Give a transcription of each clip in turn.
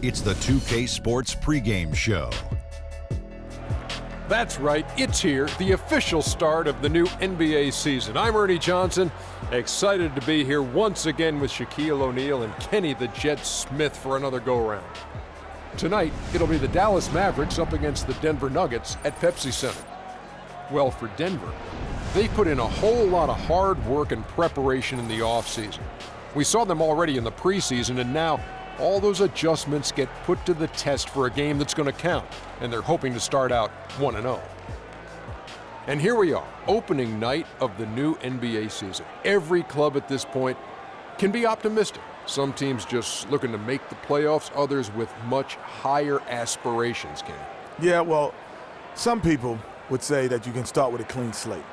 It's the 2K Sports pregame show. That's right, it's here, the official start of the new NBA season. I'm Ernie Johnson, excited to be here once again with Shaquille O'Neal and Kenny the Jet Smith for another go-around. Tonight, it'll be the Dallas Mavericks up against the Denver Nuggets at Pepsi Center. Well, for Denver, they put in a whole lot of hard work and preparation in the offseason. We saw them already in the preseason, and now all those adjustments get put to the test for a game that's going to count, and they're hoping to start out 1-0. And here we are, opening night of the new NBA season. Every club at this point can be optimistic. Some teams just looking to make the playoffs, others with much higher aspirations, Kenny. Yeah, well, some people would say that you can start with a clean slate.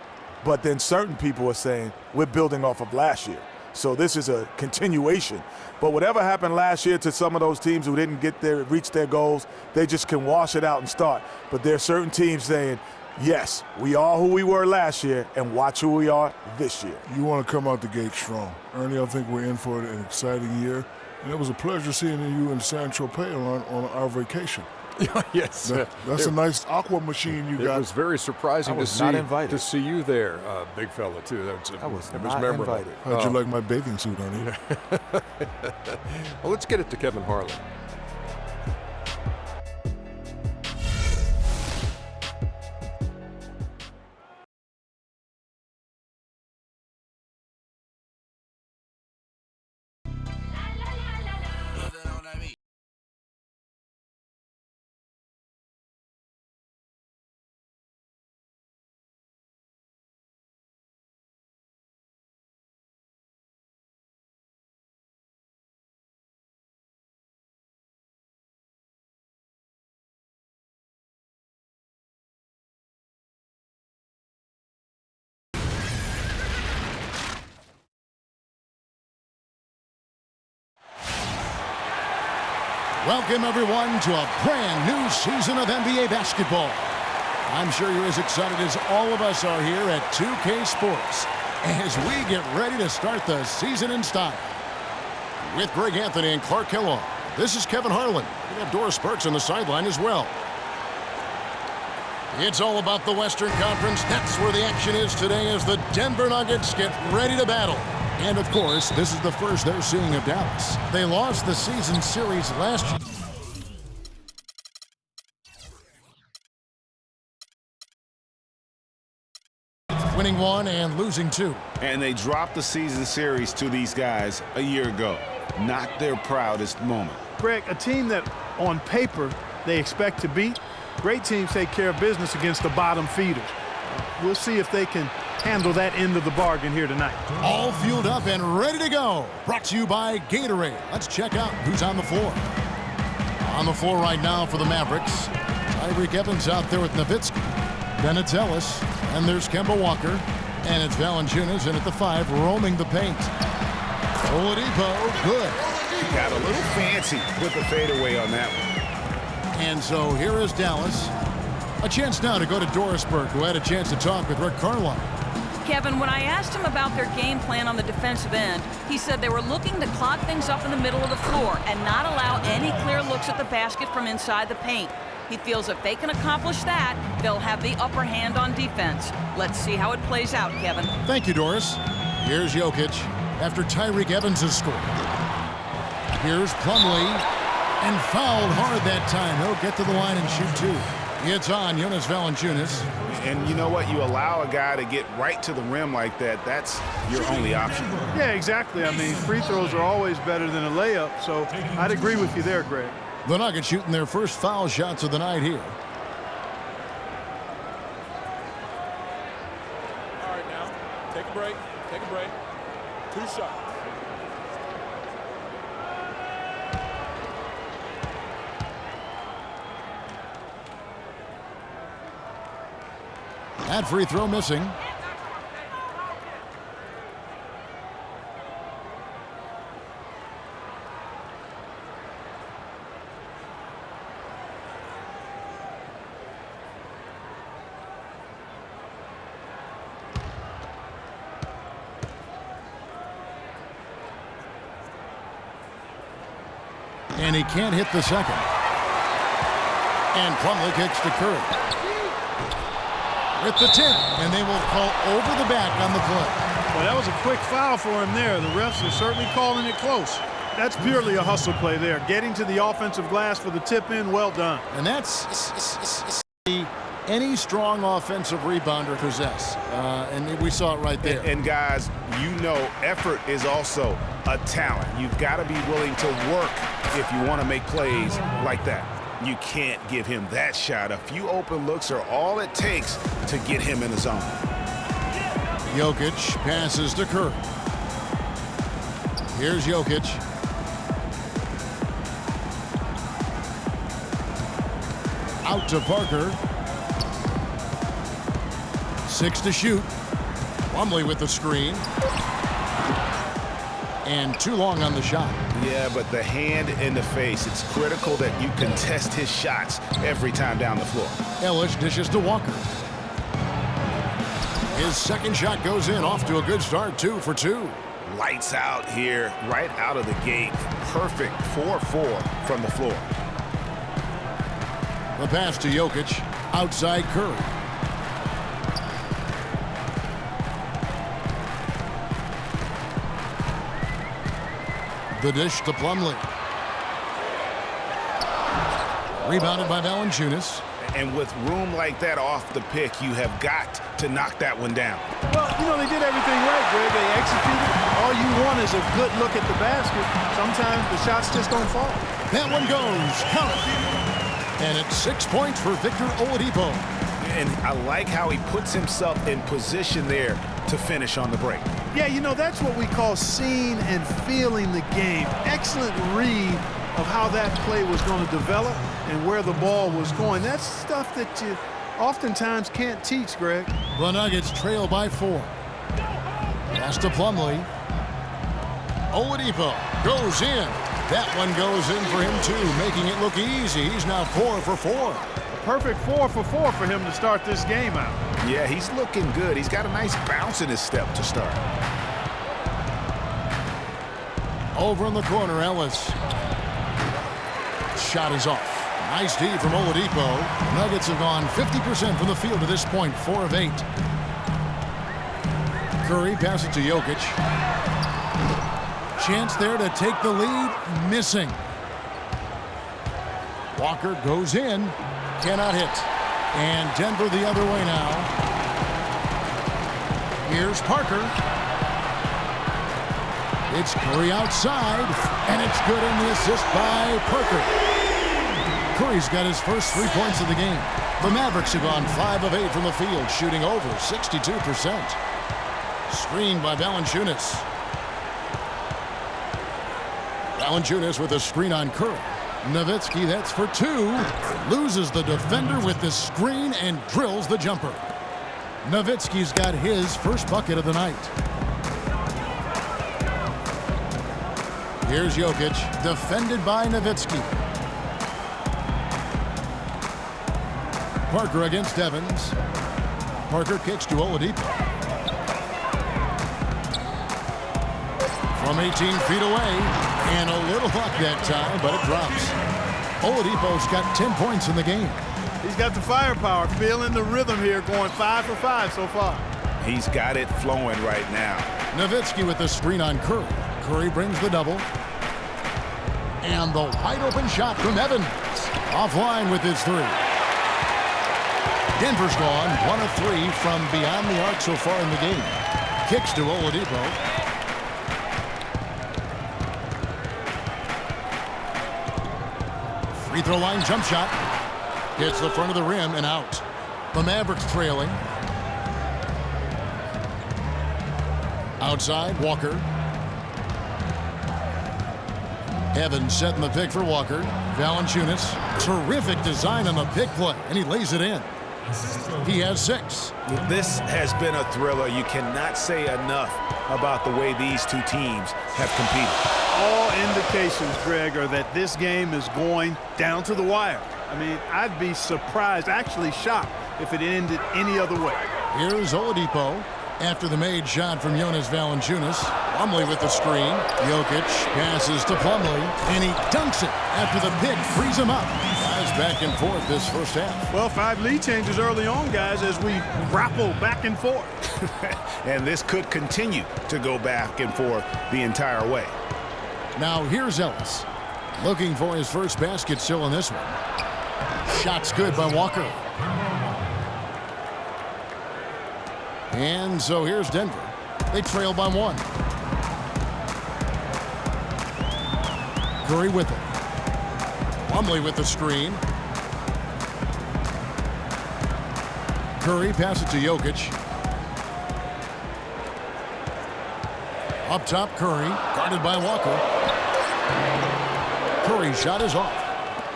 But then certain people are saying we're building off of last year. So this is a continuation. But whatever happened last year to some of those teams who didn't reach their goals, they just can wash it out and start. But there are certain teams saying, yes, we are who we were last year, and watch who we are this year. You want to come out the gate strong. Ernie, I think we're in for an exciting year. And it was a pleasure seeing you in San Tropez on our vacation. Yes. That's a nice aqua machine you got. It was very surprising to see you there, big fella, too. I was not memorable. Invited. How'd you like my bathing suit, Ernie? Well, let's get it to Kevin Harlan. Welcome, everyone, to a brand new season of NBA basketball. I'm sure you're as excited as all of us are here at 2K Sports as we get ready to start the season in style. With Greg Anthony and Clark Kellogg, this is Kevin Harlan. We have Doris Burks on the sideline as well. It's all about the Western Conference. That's where the action is today as the Denver Nuggets get ready to battle. And, of course, this is the first they're seeing of Dallas. They lost the season series last year. Winning one and losing two. And they dropped the season series to these guys a year ago. Not their proudest moment. Greg, a team that on paper they expect to beat, great teams take care of business against the bottom feeders. We'll see if they can handle that end of the bargain here tonight. All fueled up and ready to go. Brought to you by Gatorade. Let's check out who's on the floor. On the floor right now for the Mavericks, Tyreke Evans out there with Nowitzki. Then it's Ellis, and there's Kemba Walker, and it's Valanciunas in at the 5, roaming the paint. Oladipo, good. Got a little fancy with the fadeaway on that one. And so here is Dallas. A chance now to go to Doris Burke, who had a chance to talk with Rick Carlisle. Kevin, when I asked him about their game plan on the defensive end, he said they were looking to clog things up in the middle of the floor and not allow any clear looks at the basket from inside the paint. He feels if they can accomplish that, they'll have the upper hand on defense. Let's see how it plays out, Kevin. Thank you, Doris. Here's Jokic after Tyreke Evans has scored. Here's Plumlee, and fouled hard that time. He'll get to the line and shoot two. It's on Jonas Valanciunas. And you know what? You allow a guy to get right to the rim like that, that's your only option. Yeah, exactly. I mean, free throws are always better than a layup, so I'd agree with you there, Greg. The Nuggets shooting their first foul shots of the night here. All right, now, take a break. Take a break. 2 shots. That free throw missing. And he can't hit the second. And Plumlee kicks to Curry. With the tip, and they will call over the back on the play. Well, that was a quick foul for him there. The refs are certainly calling it close. That's purely a hustle play there. Getting to the offensive glass for the tip in, well done. And that's any strong offensive rebounder possess. And we saw it right there. And guys, you know effort is also a talent. You've got to be willing to work if you want to make plays like that. You can't give him that shot. A few open looks are all it takes to get him in the zone. Jokic passes to Curry. Here's Jokic. Out to Parker. 6 to shoot. Plumlee with the screen. And too long on the shot. Yeah, but the hand in the face, it's critical that you contest his shots every time down the floor. Ellis dishes to Walker. His second shot goes in, off to a good start, 2 for 2. Lights out here, right out of the gate. Perfect 4-4 from the floor. The pass to Jokic, outside Curry. The dish to Plumlee. Rebounded by Valanciunas. And with room like that off the pick, you have got to knock that one down. Well, you know, they did everything right, Greg. They executed. All you want is a good look at the basket. Sometimes the shots just don't fall. That one goes. Count it. And it's 6 points for Victor Oladipo. And I like how he puts himself in position there to finish on the break. Yeah, you know, that's what we call seeing and feeling the game. Excellent read of how that play was going to develop and where the ball was going. That's stuff that you oftentimes can't teach, Greg. The Nuggets trail by 4. Pass to Plumlee. Oladipo goes in. That one goes in for him, too, making it look easy. He's now 4 for 4. A perfect 4 for 4 for him to start this game out. Yeah, he's looking good. He's got a nice bounce in his step to start. Over in the corner, Ellis. Shot is off. Nice D from Oladipo. Nuggets have gone 50% from the field to this point, 4 of 8. Curry passes to Jokic. Chance there to take the lead, missing. Walker goes in, cannot hit. And Denver the other way now. Here's Parker. It's Curry outside, and it's good in the assist by Parker. Curry's got his first 3 points of the game. The Mavericks have gone 5 of 8 from the field, shooting over 62%. Screened by Valanciunas. Valanciunas with a screen on Curry. Nowitzki, that's for 2. Loses the defender with the screen and drills the jumper. Nowitzki's got his first bucket of the night. Here's Jokic, defended by Nowitzki. Parker against Evans. Parker kicks to Oladipo. From 18 feet away, and a little luck that time, but it drops. Oladipo's got 10 points in the game. He's got the firepower, feeling the rhythm here, going 5 for 5 so far. He's got it flowing right now. Nowitzki with the screen on Curry. Curry brings the double. And the wide open shot from Evans. Offline with his 3. Denver's gone 1 of 3 from beyond the arc so far in the game. Kicks to Oladipo. Free throw line jump shot. Hits the front of the rim and out. The Mavericks trailing. Outside, Walker. Evans setting the pick for Walker. Valanciunas. Terrific design on the pick play, and he lays it in. He has 6. This has been a thriller. You cannot say enough about the way these two teams have competed. All indications, Greg, are that this game is going down to the wire. I mean, I'd be surprised, actually shocked, if it ended any other way. Here's Oladipo. After the made shot from Jonas Valanciunas, Plumlee with the screen. Jokic passes to Plumlee, and he dunks it after the pick frees him up. Guys back and forth this first half. Well, 5 lead changes early on, guys, as we grapple back and forth. And this could continue to go back and forth the entire way. Now here's Ellis, looking for his first basket still in this one. Shot's good by Walker. And so here's Denver. They trail by 1. Curry with it. Plumlee with the screen. Curry passes to Jokic. Up top, Curry, guarded by Walker. Curry's shot is off.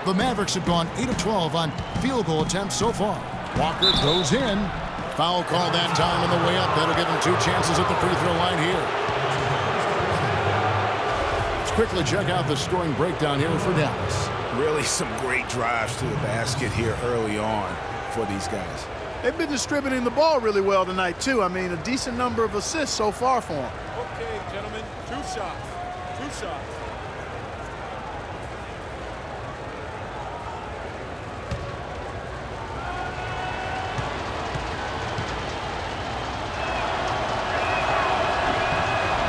The Mavericks have gone 8 of 12 on field goal attempts so far. Walker goes in. Foul call that time on the way up. That'll give him 2 chances at the free throw line here. Let's quickly check out the scoring breakdown here for Dallas. Really some great drives to the basket here early on for these guys. They've been distributing the ball really well tonight, too. I mean, a decent number of assists so far for them. Okay, gentlemen, 2 shots. 2 shots.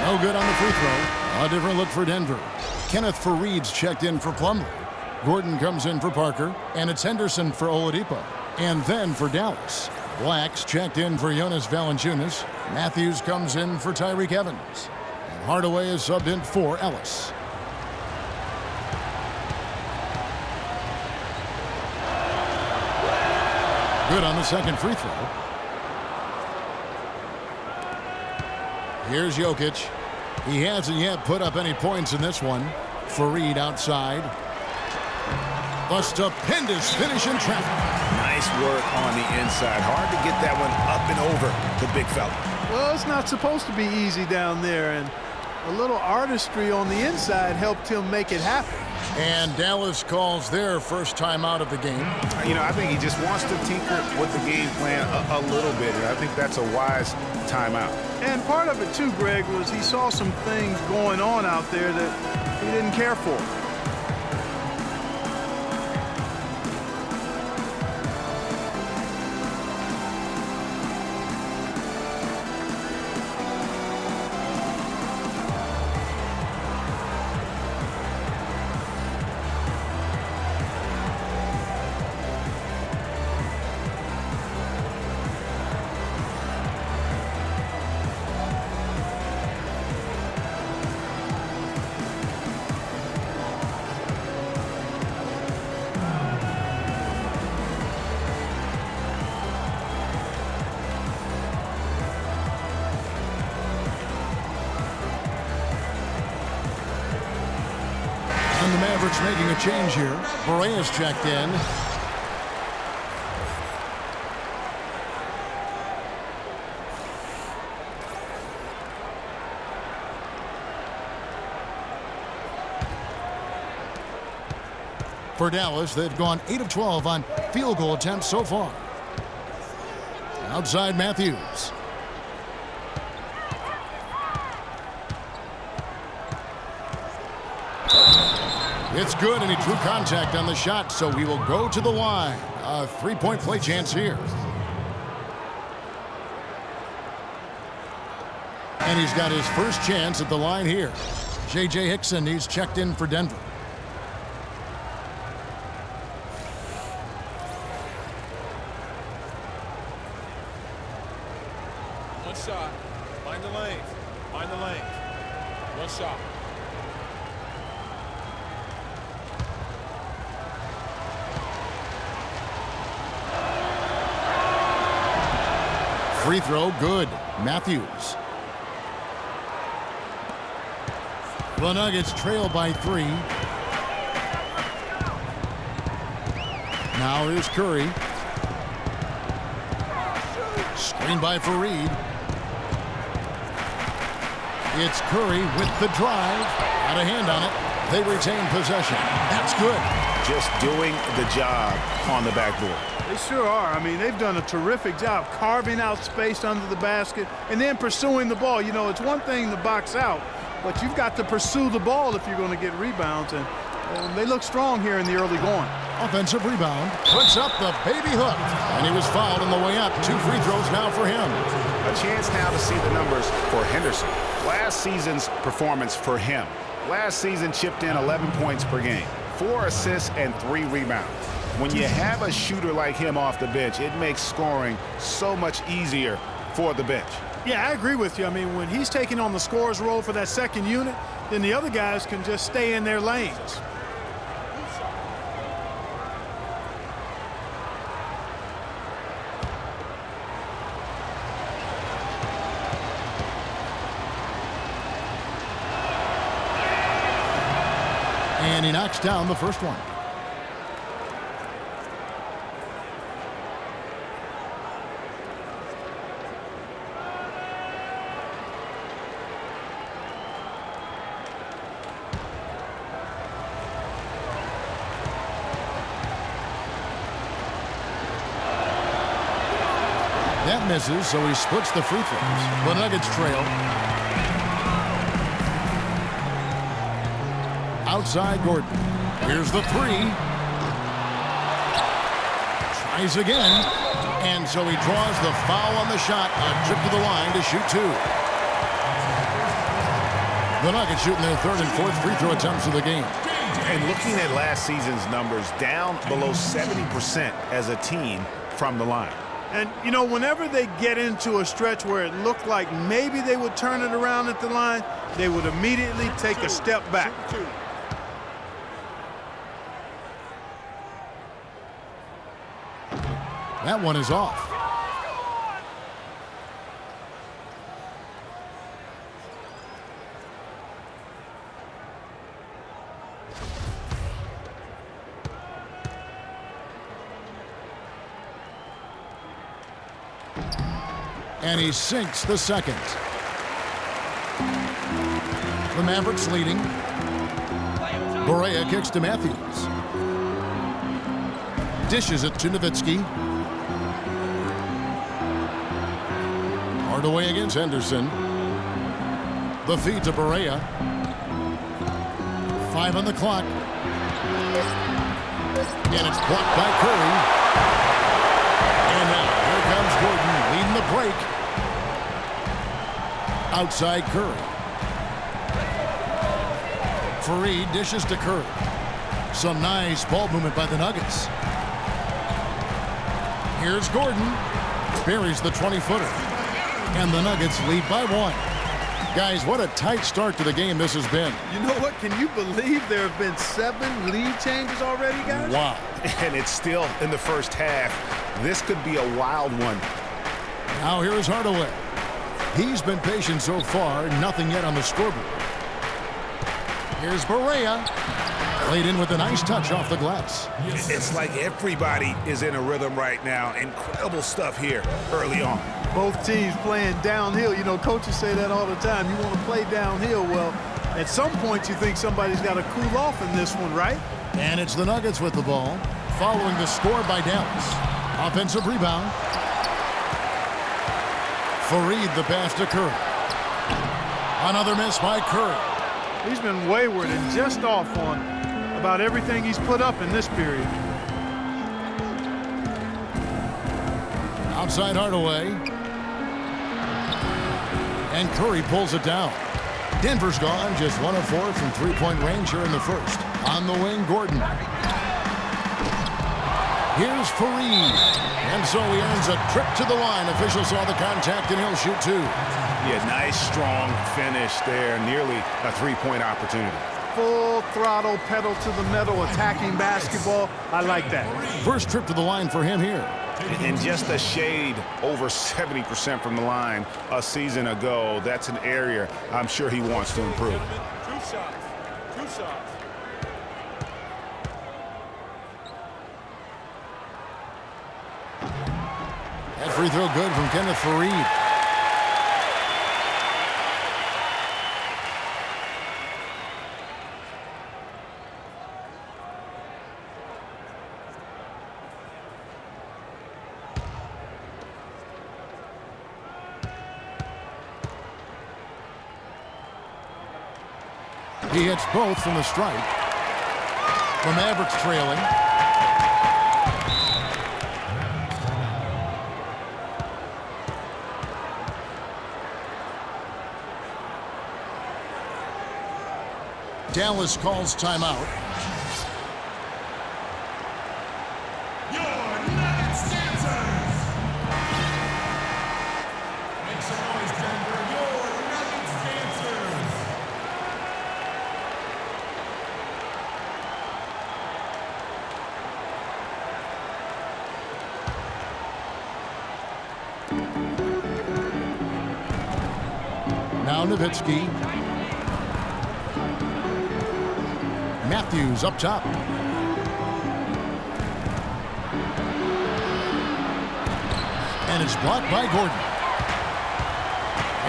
No good on the free throw. A different look for Denver. Kenneth Faried's checked in for Plumlee. Gordon comes in for Parker, and it's Henderson for Oladipo. And then for Dallas, Black's checked in for Jonas Valanciunas. Matthews comes in for Tyreke Evans. And Hardaway is subbed in for Ellis. Good on the second free throw. Here's Jokic. He hasn't yet put up any points in this one. Faried outside. A stupendous finish in traffic. Nice work on the inside. Hard to get that one up and over the big fella. Well, it's not supposed to be easy down there, and a little artistry on the inside helped him make it happen. And Dallas calls their first time out of the game. You know, I think he just wants to tinker with the game plan a little bit, and I think that's a wise timeout. And part of it, too, Greg, was he saw some things going on out there that he didn't care for. And the Mavericks making a change here. Boreas checked in. For Dallas, they've gone 8 of 12 on field goal attempts so far. Outside Matthews. It's good, and he drew contact on the shot, so he will go to the line. A 3-point play chance here. And he's got his first chance at the line here. J.J. Hickson, he's checked in for Denver. One shot. Find the lanes. Find the lanes. One shot. Free throw, good. Matthews. The Nuggets trail by 3. Now here's Curry. Screen by Faried. It's Curry with the drive. Got a hand on it. They retain possession. That's good. Just doing the job on the backboard. They sure are. I mean, they've done a terrific job carving out space under the basket and then pursuing the ball. You know, it's one thing to box out, but you've got to pursue the ball if you're going to get rebounds, and they look strong here in the early going. Offensive rebound, puts up the baby hook, and he was fouled on the way up. 2 free throws now for him. A chance now to see the numbers for Henderson. Last season's performance for him. Last season chipped in 11 points per game, 4 assists and 3 rebounds. When you have a shooter like him off the bench, it makes scoring so much easier for the bench. Yeah, I agree with you. I mean, when he's taking on the scorer's role for that second unit, then the other guys can just stay in their lanes. And he knocks down the first one. That misses, so he splits the free throws. The Nuggets trail. Outside Gordon. Here's the 3. Tries again. And so he draws the foul on the shot. A trip to the line to shoot 2. The Nuggets shooting their 3rd and 4th free throw attempts of the game. And looking at last season's numbers, down below 70% as a team from the line. And, you know, whenever they get into a stretch where it looked like maybe they would turn it around at the line, they would immediately take a step back. That one is off. And he sinks the second. The Mavericks leading. Barea kicks to Matthews. Dishes it to Nowitzki. Hardaway against Henderson. The feed to Barea. 5 on the clock. And it's blocked by Curry. And now here comes Gordon leading the break. Outside Curry. Fareed dishes to Curry. Some nice ball movement by the Nuggets. Here's Gordon. Buries the 20-footer. And the Nuggets lead by 1. Guys, what a tight start to the game this has been. You know what? Can you believe there have been 7 lead changes already, guys? Wow. And it's still in the first half. This could be a wild one. Now here is Hardaway. He's been patient so far. Nothing yet on the scoreboard. Here's Barea. Played in with a nice touch off the glass. It's like everybody is in a rhythm right now. Incredible stuff here early on. Both teams playing downhill. You know, coaches say that all the time. You want to play downhill. Well, at some point you think somebody's got to cool off in this one, right? And it's the Nuggets with the ball, following the score by Dallas. Offensive rebound. Fareed the pass to Curry. Another miss by Curry. He's been wayward and just off on about everything he's put up in this period. Outside Hardaway. And Curry pulls it down. Denver's gone, just 1 of 4 from three-point range here in the first. On the wing, Gordon. Here's Fareed. And so he earns a trip to the line. Official saw the contact, and he'll shoot 2. Yeah, nice, strong finish there. Nearly a three-point opportunity. Full throttle, pedal to the metal, attacking basketball. I like that. First trip to the line for him here. And just a shade over 70% from the line a season ago. That's an area I'm sure he wants to improve. 2 shots. 2 shots. That free throw good from Kenneth Fareed. He hits both from the stripe. The Mavericks trailing. Dallas calls timeout. Now Nowitzki. Matthews up top. And it's blocked by Gordon.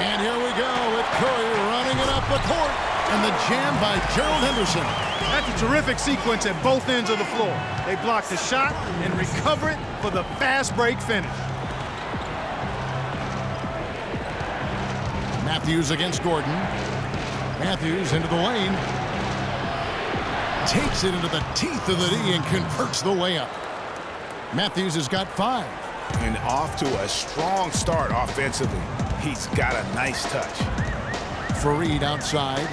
And here we go with Curry running it up the court. And the jam by Gerald Henderson. That's a terrific sequence at both ends of the floor. They block the shot and recover it for the fast break finish. Matthews against Gordon. Matthews into the lane. Takes it into the teeth of the D and converts the layup. Matthews has got 5. And off to a strong start offensively. He's got a nice touch. Fareed outside.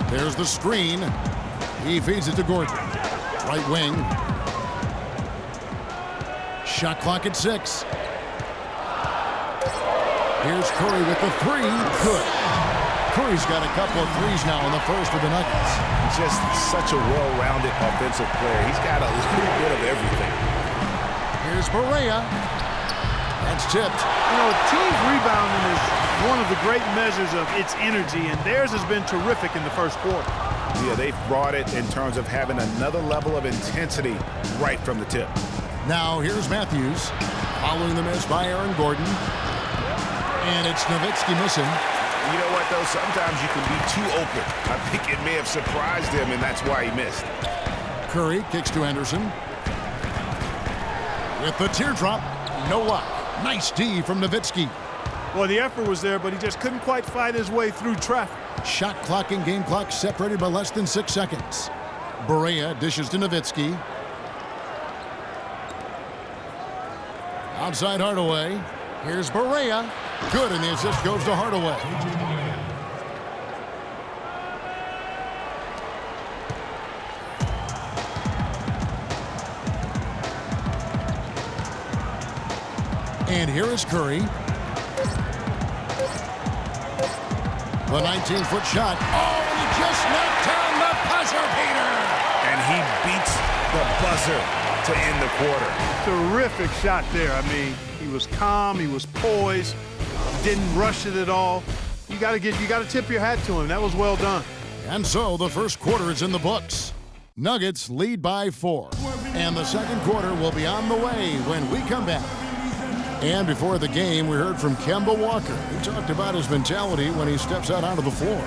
There's the screen. He feeds it to Gordon. Right wing. Shot clock at 6. Here's Curry with the 3. Good. Curry's got a couple of threes now in the first for the Nuggets. Just such a well-rounded offensive player. He's got a little bit of everything. Here's Barea. That's tipped. You know, team's rebounding is one of the great measures of its energy, and theirs has been terrific in the first quarter. Yeah, they've brought it in terms of having another level of intensity right from the tip. Now here's Matthews. Following the miss by Aaron Gordon. And it's Nowitzki missing. You know what, though? Sometimes you can be too open. I think it may have surprised him, and that's why he missed. Curry kicks to Henderson. With the teardrop, no luck. Nice D from Nowitzki. Well, the effort was there, but he just couldn't quite fight his way through traffic. Shot clock and game clock separated by less than 6 seconds. Barea dishes to Nowitzki. Outside Hardaway. Here's Barea. Good, and the assist goes to Hardaway. And here is Curry. The 19-foot shot. Oh, and he just knocked down the buzzer beater. And he beats the buzzer to end the quarter. Terrific shot there. I mean, he was calm, he was poised, didn't rush it at all. You got to tip your hat to him. That was well done. And so the first quarter is in the books. Nuggets lead by 4. And the second quarter will be on the way when we come back. And before the game, we heard from Kemba Walker. He talked about his mentality when he steps out onto the floor.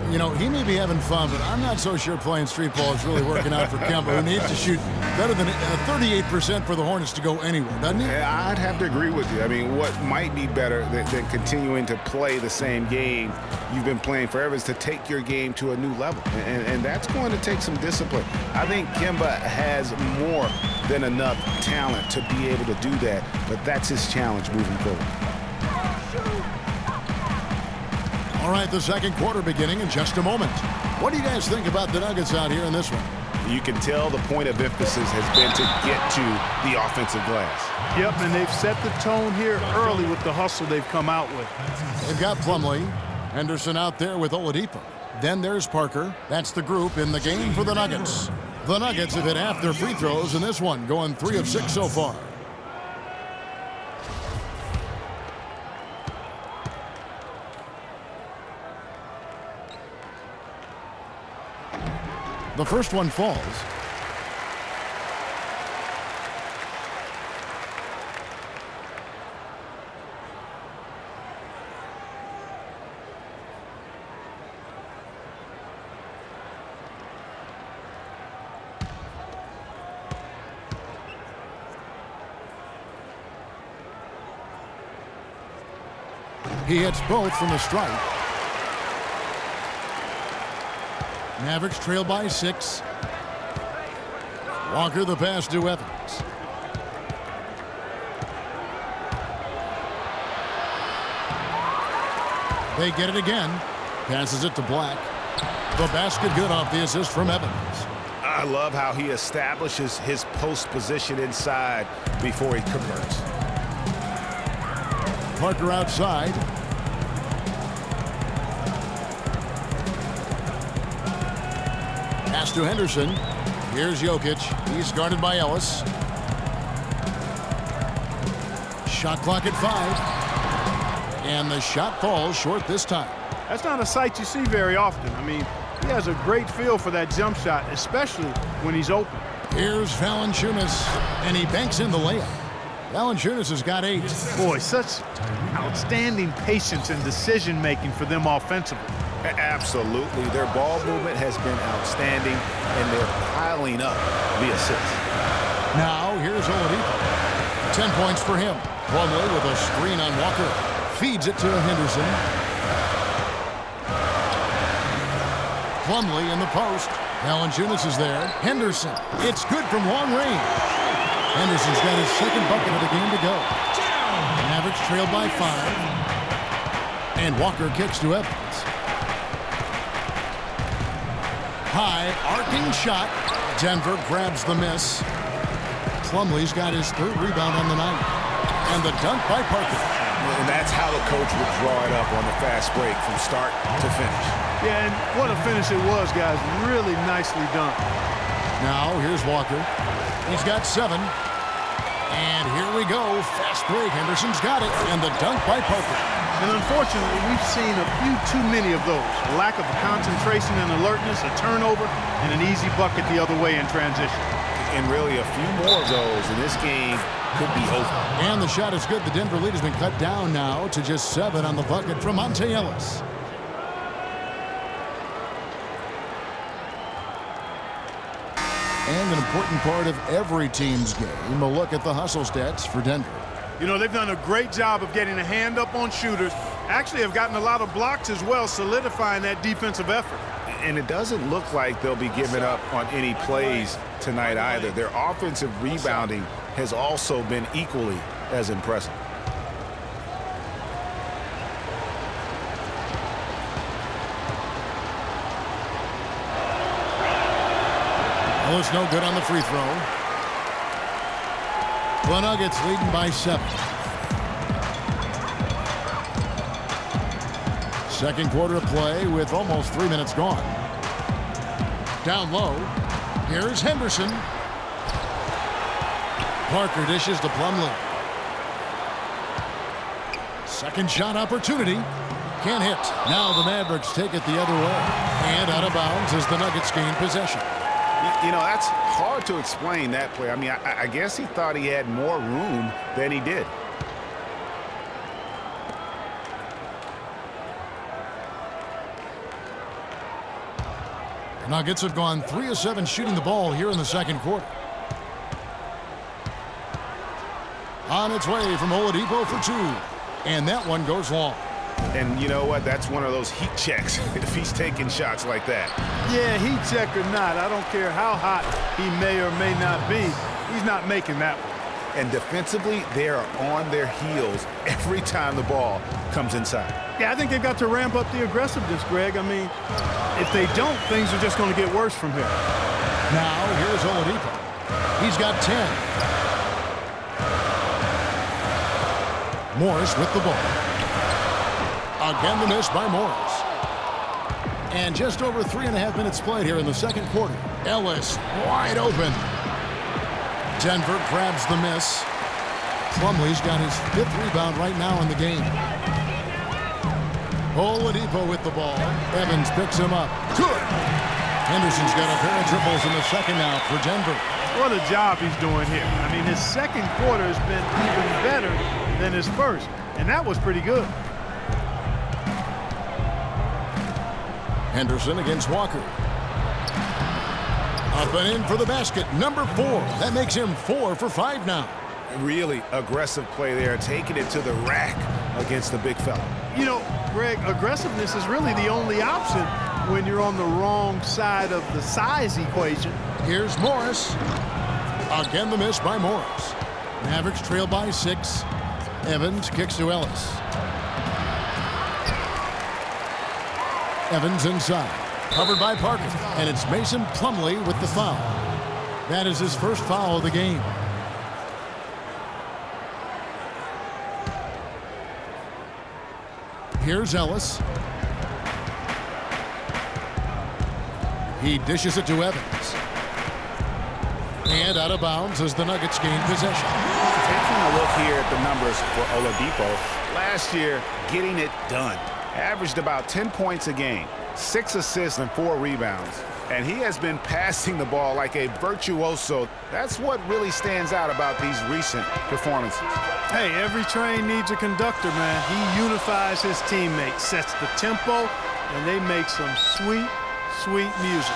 You know, he may be having fun, but I'm not so sure playing street ball is really working out for Kemba, who needs to shoot better than 38% for the Hornets to go anywhere, doesn't he? Yeah, I'd have to agree with you. I mean, what might be better than continuing to play the same game you've been playing forever is to take your game to a new level, and that's going to take some discipline. I think Kemba has more than enough talent to be able to do that, but that's his challenge moving forward. All right, the second quarter beginning in just a moment. What do you guys think about the Nuggets out here in this one? You can tell the point of emphasis has been to get to the offensive glass. Yep, and they've set the tone here early with the hustle they've come out with. They've got Plumlee, Henderson out there with Oladipo. Then there's Parker. That's the group in the game for the Nuggets. The Nuggets have hit half their free throws in this one, going 3 of 6 so far. The first one falls. He hits both from the stripe. Mavericks trail by 6. Walker the pass to Evans. They get it again. Passes it to Black. The basket good off the assist from Evans. I love how he establishes his post position inside before he converts. Parker outside. Pass to Henderson. Here's Jokic. He's guarded by Ellis. Shot clock at 5. And the shot falls short this time. That's not a sight you see very often. I mean, he has a great feel for that jump shot, especially when he's open. Here's Valanciunas, and he banks in the layup. Valanciunas has got 8. Boy, such outstanding patience and decision-making for them offensively. Absolutely. Their ball movement has been outstanding, and they're piling up the assists. Now, here's Oladipo. 10 points for him. Plumlee with a screen on Walker. Feeds it to Henderson. Plumlee in the post. Valanciunas is there. Henderson. It's good from long range. Henderson's got his second bucket of the game to go. Mavericks trailed by 5. And Walker kicks to Evans. High arcing shot. Denver grabs the miss. Plumlee's got his 3rd rebound on the night. And the dunk by Parker. And that's how the coach would draw it up on the fast break from start to finish. Yeah, and what a finish it was, guys. Really nicely done. Now, here's Walker. He's got 7. And here we go. Fast break. Henderson's got it. And the dunk by Parker. And unfortunately, we've seen a few too many of those. A lack of concentration and alertness, a turnover, and an easy bucket the other way in transition. And really a few more of those, and this game could be over. And the shot is good. The Denver lead has been cut down now to just 7 on the bucket from Monte Ellis. And an important part of every team's game, a look at the hustle stats for Denver. You know, they've done a great job of getting a hand up on shooters. Actually have gotten a lot of blocks as well, solidifying that defensive effort. And it doesn't look like they'll be giving up on any plays tonight either. Their offensive rebounding has also been equally as impressive. Ellis no good on the free throw. The Nuggets leading by 7. Second quarter of play with almost 3 minutes gone. Down low. Here's Henderson. Parker dishes to Plumlee. Second shot opportunity. Can't hit. Now the Mavericks take it the other way. And out of bounds as the Nuggets gain possession. You know, that's hard to explain that play. I mean, I guess he thought he had more room than he did. The Nuggets have gone 3 of 7 shooting the ball here in the second quarter. On its way from Oladipo for 2. And that one goes long. And you know what? That's one of those heat checks if he's taking shots like that. Yeah, heat check or not, I don't care how hot he may or may not be, he's not making that one. And defensively, they are on their heels every time the ball comes inside. Yeah, I think they've got to ramp up the aggressiveness, Greg. I mean, if they don't, things are just going to get worse from here. Now, here's Oladipo. He's got 10. Morris with the ball. Again, the miss by Morris. And just over 3.5 minutes played here in the second quarter. Ellis wide open. Denver grabs the miss. Plumlee's got his 5th rebound right now in the game. Oladipo with the ball. Evans picks him up. Good. Henderson's got a pair of triples in the second now for Denver. What a job he's doing here. I mean, his second quarter has been even better than his first, and that was pretty good. Henderson against Walker. Up and in for the basket. Number 4. That makes him 4 for 5 now. Really aggressive play there, taking it to the rack against the big fella. You know, Greg, aggressiveness is really the only option when you're on the wrong side of the size equation. Here's Morris. Again, the miss by Morris. Mavericks trail by 6. Evans kicks to Ellis. Evans inside. Covered by Parker. And it's Mason Plumlee with the foul. That is his first foul of the game. Here's Ellis. He dishes it to Evans. And out of bounds as the Nuggets gain possession. Taking a look here at the numbers for Oladipo. Last year, getting it done. Averaged about 10 points a game, 6 assists and 4 rebounds. And he has been passing the ball like a virtuoso. That's what really stands out about these recent performances. Hey, every train needs a conductor, man. He unifies his teammates, sets the tempo, and they make some sweet, sweet music.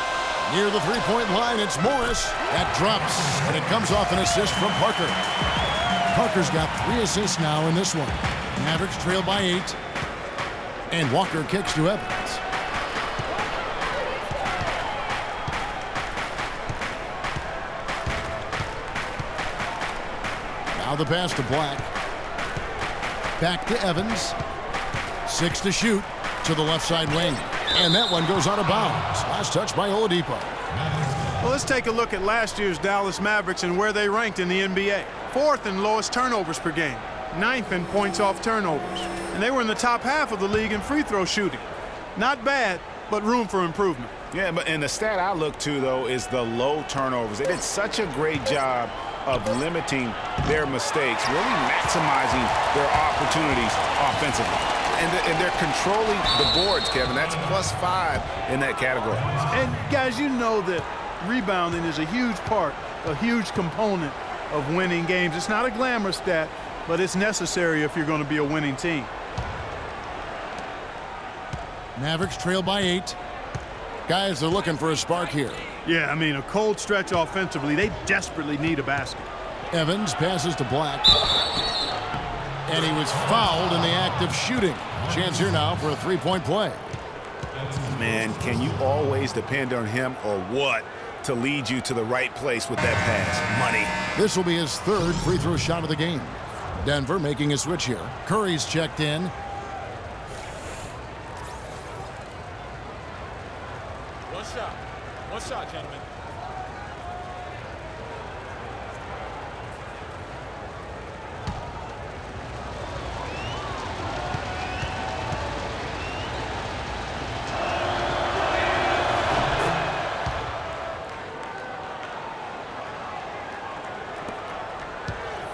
Near the three-point line, it's Morris. That drops, and it comes off an assist from Parker. Parker's got 3 assists now in this one. Mavericks trail by 8. And Walker kicks to Evans. Now the pass to Black. Back to Evans. 6 to shoot to the left side wing. And that one goes out of bounds. Last touch by Oladipo. Well, let's take a look at last year's Dallas Mavericks and where they ranked in the NBA. 4th in lowest turnovers per game. 9th in points off turnovers. And they were in the top half of the league in free throw shooting. Not bad, but room for improvement. Yeah, and the stat I look to, though, is the low turnovers. They did such a great job of limiting their mistakes, really maximizing their opportunities offensively. And they're controlling the boards, Kevin. That's +5 in that category. And, guys, you know that rebounding is a huge part, a huge component of winning games. It's not a glamour stat, but it's necessary if you're going to be a winning team. Mavericks trail by 8. Guys, they're looking for a spark here. Yeah, I mean, a cold stretch offensively. They desperately need a basket. Evans passes to Black. And he was fouled in the act of shooting. Chance here now for a three-point play. Man, can you always depend on him or what to lead you to the right place with that pass? Money. This will be his 3rd free throw shot of the game. Denver making a switch here. Curry's checked in. One shot, gentlemen.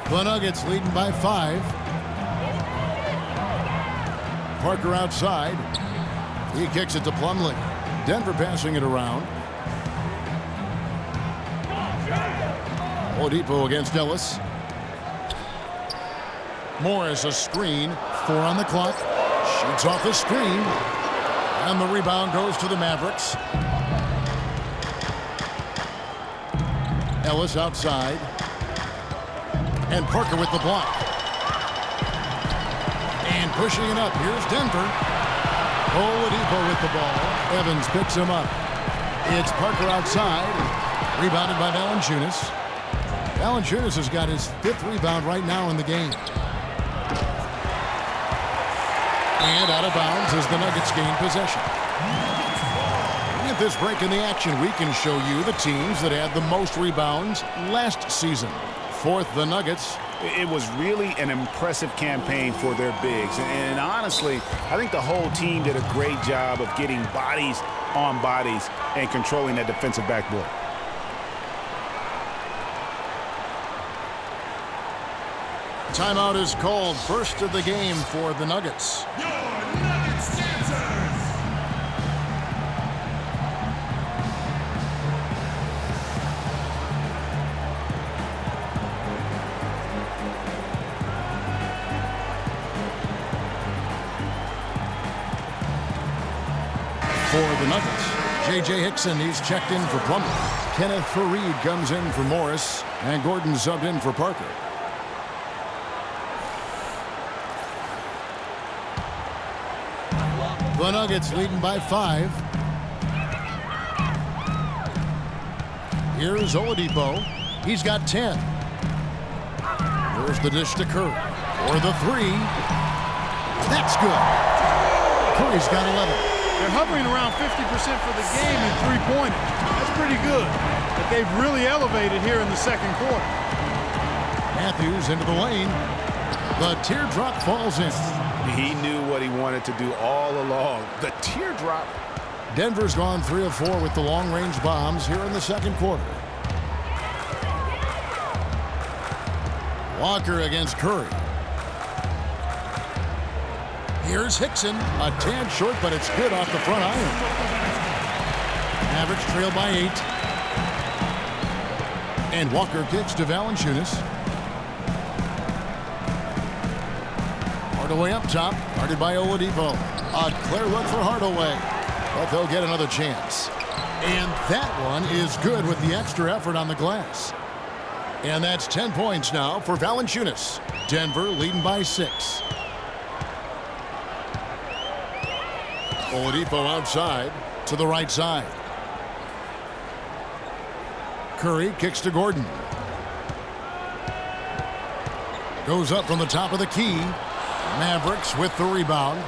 The Nuggets leading by 5. Parker outside. He kicks it to Plumlee. Denver passing it around. Oladipo against Ellis. Morris a screen. 4 on the clock. Shoots off the screen. And the rebound goes to the Mavericks. Ellis outside. And Parker with the block. And pushing it up. Here's Denver. Oladipo with the ball. Evans picks him up. It's Parker outside. Rebounded by Valanciunas. Valanciunas has got his 5th rebound right now in the game. And out of bounds as the Nuggets gain possession. At this break in the action, we can show you the teams that had the most rebounds last season. 4th, the Nuggets. It was really an impressive campaign for their bigs. And honestly, I think the whole team did a great job of getting bodies on bodies and controlling that defensive backboard. Timeout is called. First of the game for the Nuggets. Your Nuggets dancers. For the Nuggets, J.J. Hickson, he's checked in for Plumlee. Kenneth Faried comes in for Morris, and Gordon subbed in for Parker. The Nuggets leading by 5. Here's Oladipo. He's got 10. Here's the dish to Curry. For the 3. That's good. Curry's got 11. They're hovering around 50% for the game in three-pointers. That's pretty good. But they've really elevated here in the second quarter. Matthews into the lane. The teardrop falls in. He knew what he wanted to do all along. The teardrop. Denver's gone 3 of 4 with the long-range bombs here in the second quarter. Walker against Curry. Here's Hickson. A tad short, but it's good off the front iron. Mavericks trail by 8. And Walker kicks to Valanciunas. Hardaway up top, guarded by Oladipo. A clear look for Hardaway, but they'll get another chance. And that one is good with the extra effort on the glass. And that's 10 points now for Valanciunas. Denver leading by 6. Oladipo outside to the right side. Curry kicks to Gordon. Goes up from the top of the key. Mavericks with the rebound.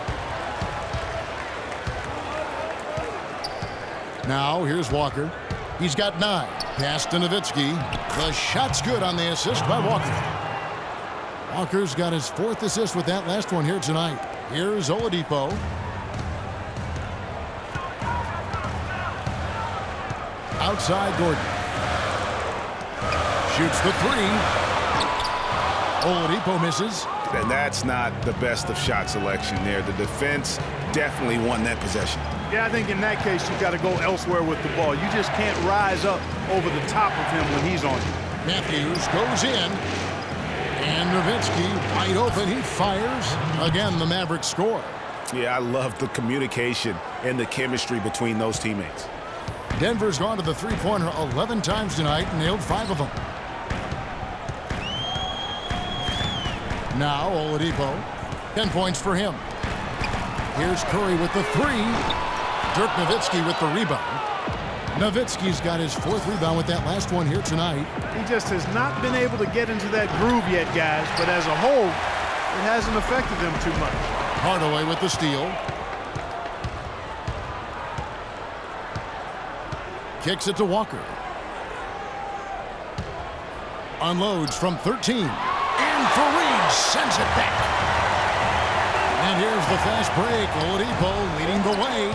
Now here's Walker. He's got 9. Pass to Nowitzki. The shot's good on the assist by Walker. Walker's got his 4th assist with that last one here tonight. Here's Oladipo. Outside Gordon. Shoots the 3. Oladipo misses. And that's not the best of shot selection there. The defense definitely won that possession. Yeah, I think in that case, you've got to go elsewhere with the ball. You just can't rise up over the top of him when he's on you. Matthews goes in. And Nowitzki wide open. He fires. Again, the Mavericks score. Yeah, I love the communication and the chemistry between those teammates. Denver's gone to the three-pointer 11 times tonight and nailed 5 of them. Now Oladipo, 10 points for him. Here's Curry with the 3. Dirk Nowitzki with the rebound. Nowitzki's got his 4th rebound with that last one here tonight. He just has not been able to get into that groove yet, guys, but as a whole, it hasn't affected them too much. Hardaway with the steal. Kicks it to Walker. Unloads from 13. And Fareed sends it back. And here's the fast break. Oladipo leading the way.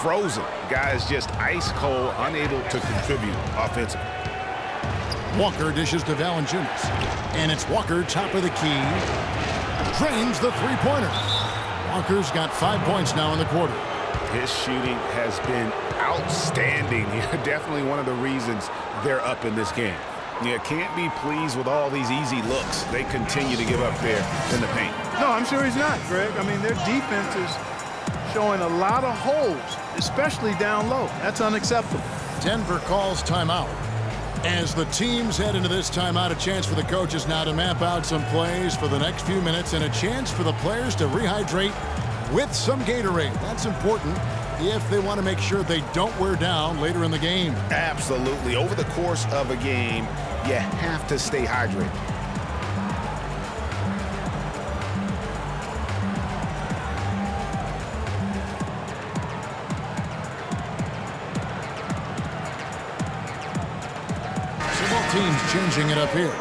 Frozen. Guys just ice cold, unable to contribute offensively. Walker dishes to Valanciunas. And it's Walker, top of the key. Drains the three-pointer. Walker's got 5 points now in the quarter. His shooting has been outstanding. Definitely one of the reasons they're up in this game. You can't be pleased with all these easy looks they continue to give up there in the paint. No, I'm sure he's not, Greg. I mean, their defense is showing a lot of holes, especially down low. That's unacceptable. Denver calls timeout. As the teams head into this timeout, a chance for the coaches now to map out some plays for the next few minutes and a chance for the players to rehydrate with some Gatorade. That's important if they want to make sure they don't wear down later in the game. Absolutely. Over the course of a game, you have to stay hydrated. So both teams changing it up here.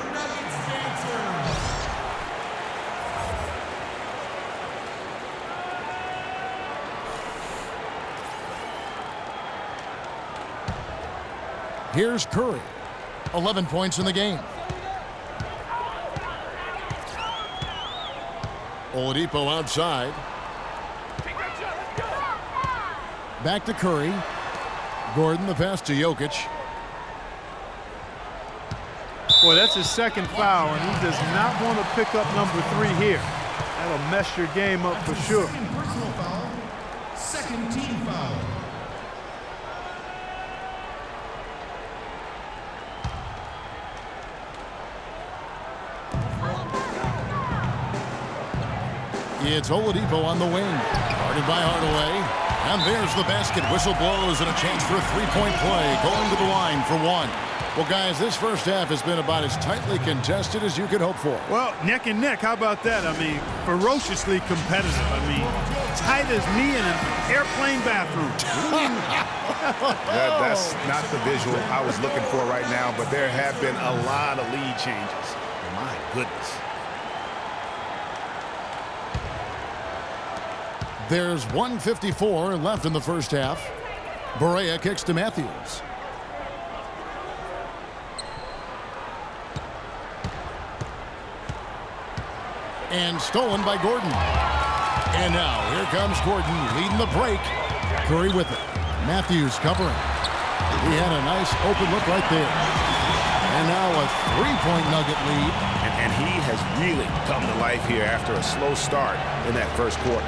Here's Curry. 11 points in the game. Oladipo outside. Back to Curry. Gordon, the pass to Jokic. Boy, that's his 2nd foul, and he does not want to pick up number 3 here. That'll mess your game up for sure. Personal foul. 2nd team foul. It's Oladipo on the wing. Guarded by Hardaway. And there's the basket. Whistle blows and a chance for a three-point play. Going to the line for one. Well, guys, this first half has been about as tightly contested as you could hope for. Well, neck and neck. How about that? I mean, ferociously competitive. I mean, tight as me in an airplane bathroom. That's not the visual I was looking for right now, but there have been a lot of lead changes. My goodness. There's 1:54 left in the first half. Barea kicks to Matthews. And stolen by Gordon. And now here comes Gordon leading the break. Curry with it. Matthews covering. He had a nice open look right there. And now a three-point Nugget lead. And he has really come to life here after a slow start in that first quarter.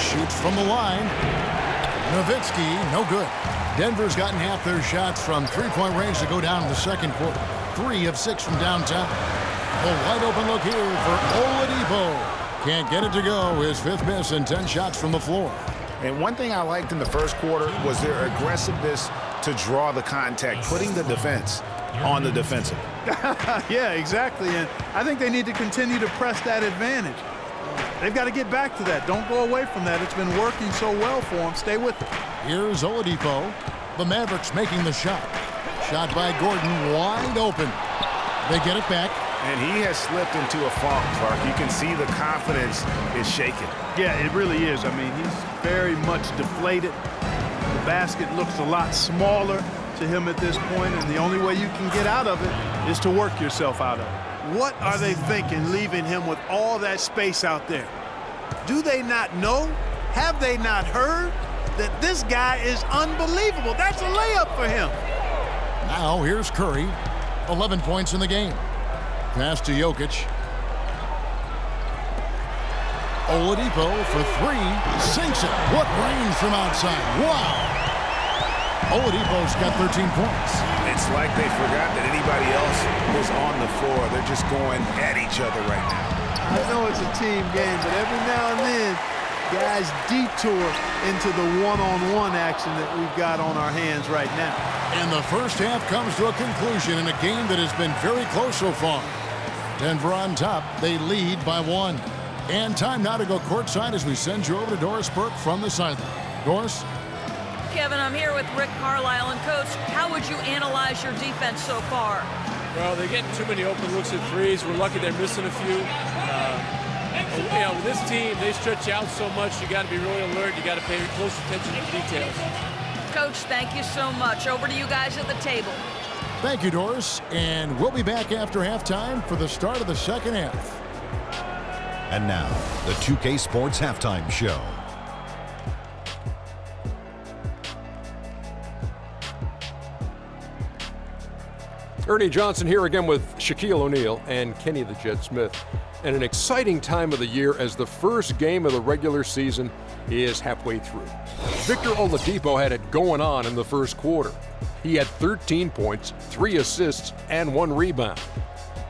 Shoots from the line. Nowitzki, no good. Denver's gotten half their shots from three-point range to go down in the second quarter. 3 of 6 from downtown. A wide open look here for Oladipo. Can't get it to go. His 5th miss and 10 shots from the floor. And one thing I liked in the first quarter was their aggressiveness to draw the contact, putting the defense on the defensive. Yeah, exactly. And I think they need to continue to press that advantage. They've got to get back to that. Don't go away from that. It's been working so well for them. Stay with it. Here's Oladipo. The Mavericks making the shot. Shot by Gordon, wide open. They get it back. And he has slipped into a funk, Clark. You can see the confidence is shaken. Yeah, it really is. I mean, he's very much deflated. The basket looks a lot smaller to him at this point, and the only way you can get out of it is to work yourself out of it. What are they thinking, leaving him with all that space out there? Do they not know? Have they not heard that this guy is unbelievable? That's a layup for him. Now here's Curry, 11 points in the game. Pass to Jokic. Oladipo for 3, sinks it. What range from outside. Wow. Oladipo's got 13 points. It's like they forgot that anybody else was on the floor. They're just going at each other right now. I know it's a team game, but every now and then, guys detour into the one-on-one action that we've got on our hands right now. And the first half comes to a conclusion in a game that has been very close so far. Denver on top. They lead by 1. And time now to go courtside as we send you over to Doris Burke from the sideline. Doris? Kevin, I'm here with Rick Carlisle. And, Coach, how would you analyze your defense so far? Well, they're getting too many open looks at threes. We're lucky they're missing a few. You know, with this team, they stretch out so much. You got to be really alert. You got to pay close attention to the details. Coach, thank you so much. Over to you guys at the table. Thank you, Doris. And we'll be back after halftime for the start of the second half. And now, the 2K Sports Halftime Show. Ernie Johnson here again with Shaquille O'Neal and Kenny the Jet Smith. And an exciting time of the year as the first game of the regular season is halfway through. Victor Oladipo had it going on in the first quarter. He had 13 points, 3 assists, and 1 rebound.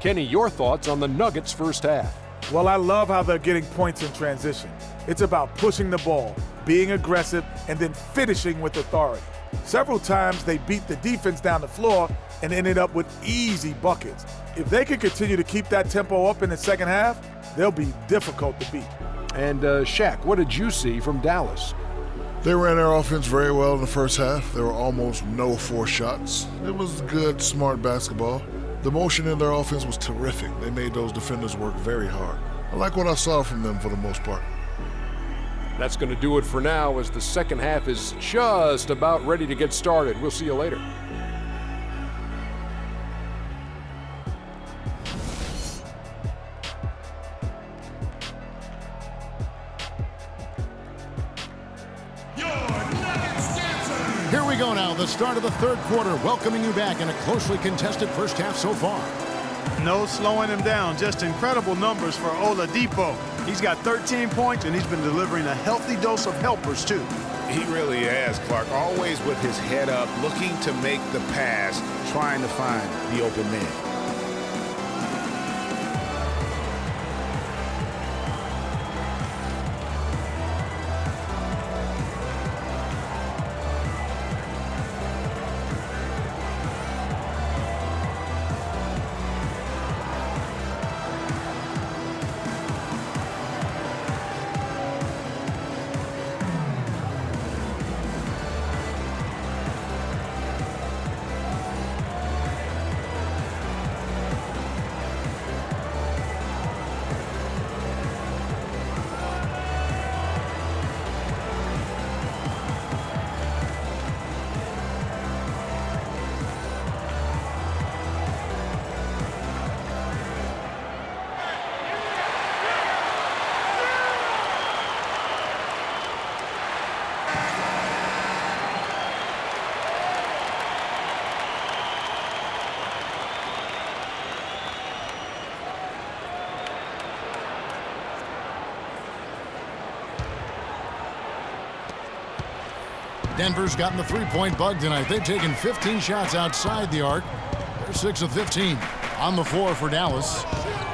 Kenny, your thoughts on the Nuggets' first half? Well, I love how they're getting points in transition. It's about pushing the ball, being aggressive, and then finishing with authority. Several times they beat the defense down the floor and ended up with easy buckets. If they can continue to keep that tempo up in the second half, they'll be difficult to beat. And Shaq, what did you see from Dallas? They ran their offense very well in the first half. There were almost no forced shots. It was good, smart basketball. The motion in their offense was terrific. They made those defenders work very hard. I like what I saw from them for the most part. That's going to do it for now as the second half is just about ready to get started. We'll see you later. Here we go now, the start of the third quarter, welcoming you back in a closely contested first half so far. No slowing him down, just incredible numbers for Oladipo. He's got 13 points, and he's been delivering a healthy dose of helpers, too. He really has, Clark. Always with his head up, looking to make the pass, trying to find the open man. Denver's gotten the three-point bug tonight. They've taken 15 shots outside the arc. They're 6 of 15. On the floor for Dallas,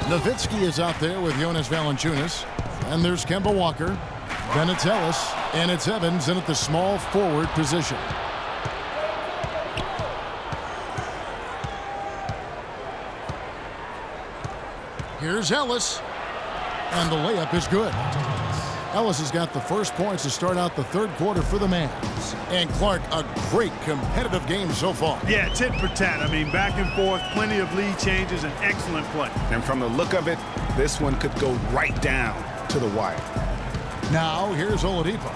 Nowitzki is out there with Jonas Valanciunas. And there's Kemba Walker, Bennett Ellis, and it's Evans in at the small forward position. Here's Ellis, and the layup is good. Ellis has got the first points to start out the third quarter for the Mavs. And Clark, a great competitive game so far. Yeah, tit for tat. I mean, back and forth, plenty of lead changes, and excellent play. And from the look of it, this one could go right down to the wire. Now, here's Oladipo.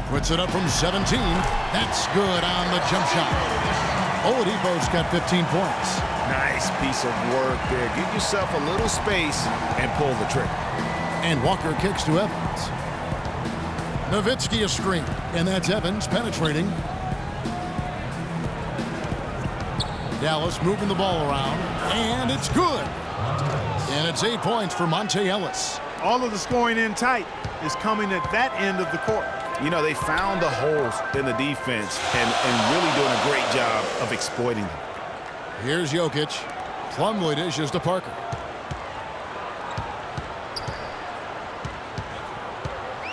Puts it up from 17. That's good on the jump shot. Oladipo's got 15 points. Nice piece of work there. Give yourself a little space and pull the trigger. And Walker kicks to Evans. Nowitzki a screen, and that's Evans penetrating. Dallas moving the ball around, and it's good. And it's 8 points for Monte Ellis. All of the scoring in tight is coming at that end of the court. You know, they found the holes in the defense and really doing a great job of exploiting them. Here's Jokic. Plumlee dishes to Parker.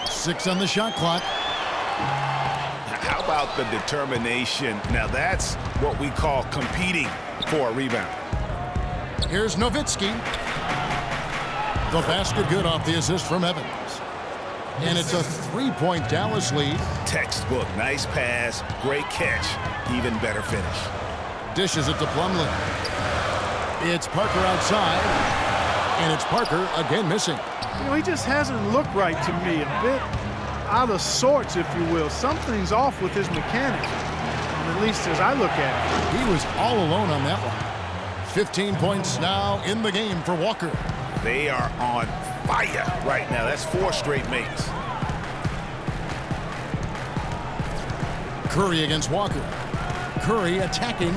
Six on the shot clock. How about the determination? Now that's what we call competing for a rebound. Here's Nowitzki. The basket good off the assist from Evans. And it's a 3-point Dallas lead. Textbook. Nice pass. Great catch. Even better finish. Dishes it to Plumlee. It's Parker outside. And it's Parker again missing. You know, he just hasn't looked right to me. A bit out of sorts, if you will. Something's off with his mechanics, at least as I look at it. He was all alone on that one. 15 points now in the game for Walker. They are on fire right now. That's 4 straight makes. Curry against Walker. Curry attacking.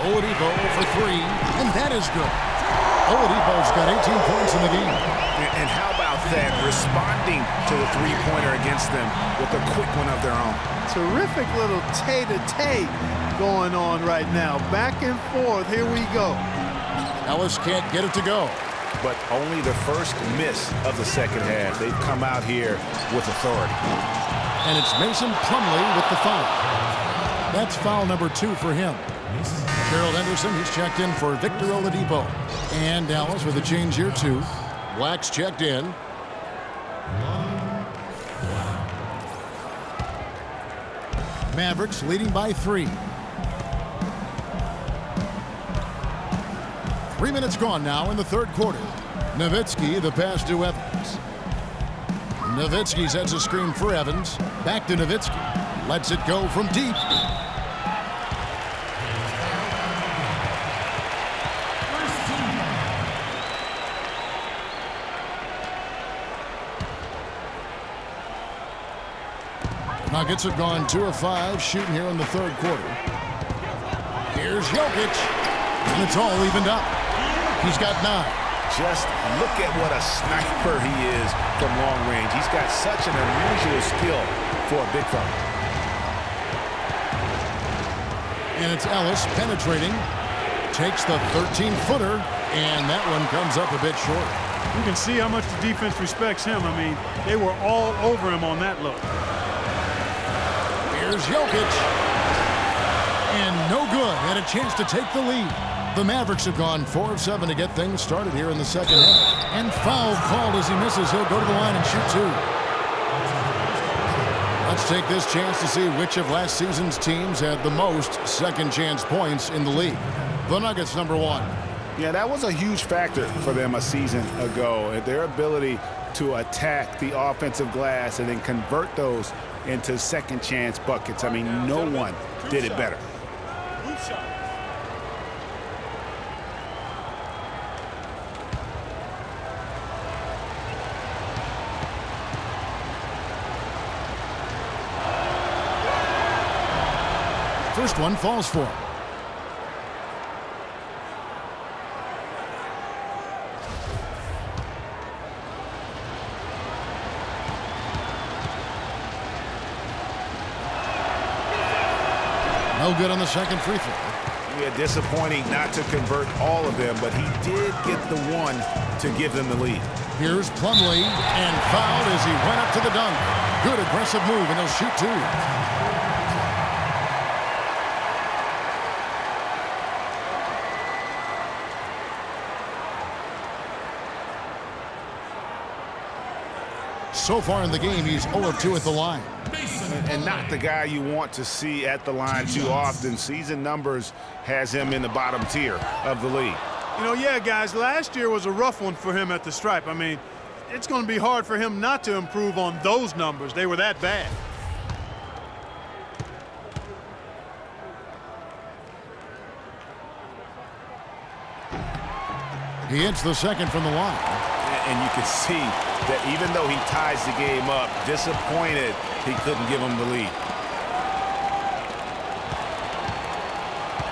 Oladipo for 3, and that is good. Oladipo's got 18 points in the game. And how about that, responding to the three-pointer against them with a quick one of their own. Terrific little tay-to-tay going on right now. Back and forth, here we go. Ellis can't get it to go. But only the first miss of the second half. They've come out here with authority. And it's Mason Plumlee with the foul. That's foul number 2 for him. Gerald Henderson, he's checked in for Victor Oladipo. And Dallas with a change here too. Black's checked in. Mavericks leading by 3. 3 minutes gone now in the third quarter. Nowitzki, the pass to Evans. Nowitzki sets a screen for Evans. Back to Nowitzki. Lets it go from deep. Nuggets have gone 2 of 5 shooting here in the third quarter. Here's Jokic, and it's all evened up. He's got 9. Just look at what a sniper he is from long range. He's got such an unusual skill for a big fella. And it's Ellis penetrating. Takes the 13-footer, and that one comes up a bit short. You can see how much the defense respects him. I mean, they were all over him on that look. Here's Jokic. And no good. Had a chance to take the lead. The Mavericks have gone 4 of 7 to get things started here in the second half. And foul called as he misses. He'll go to the line and shoot 2. Let's take this chance to see which of last season's teams had the most second chance points in the league. The Nuggets, number 1. Yeah, that was a huge factor for them a season ago. Their ability to attack the offensive glass and then convert those into second chance buckets. I mean, no one did it better. First one falls for him. No good on the second free throw. Yeah, disappointing not to convert all of them, but he did get the one to give them the lead. Here's Plumlee, and fouled as he went up to the dunk. Good aggressive move, and he'll shoot two. So far in the game, he's 0 of 2 at the line. And not the guy you want to see at the line too often. Season numbers has him in the bottom tier of the league. You know, yeah, guys, last year was a rough one for him at the stripe. I mean, it's going to be hard for him not to improve on those numbers. They were that bad. He hits the second from the line. And you can see that even though he ties the game up, disappointed he couldn't give him the lead.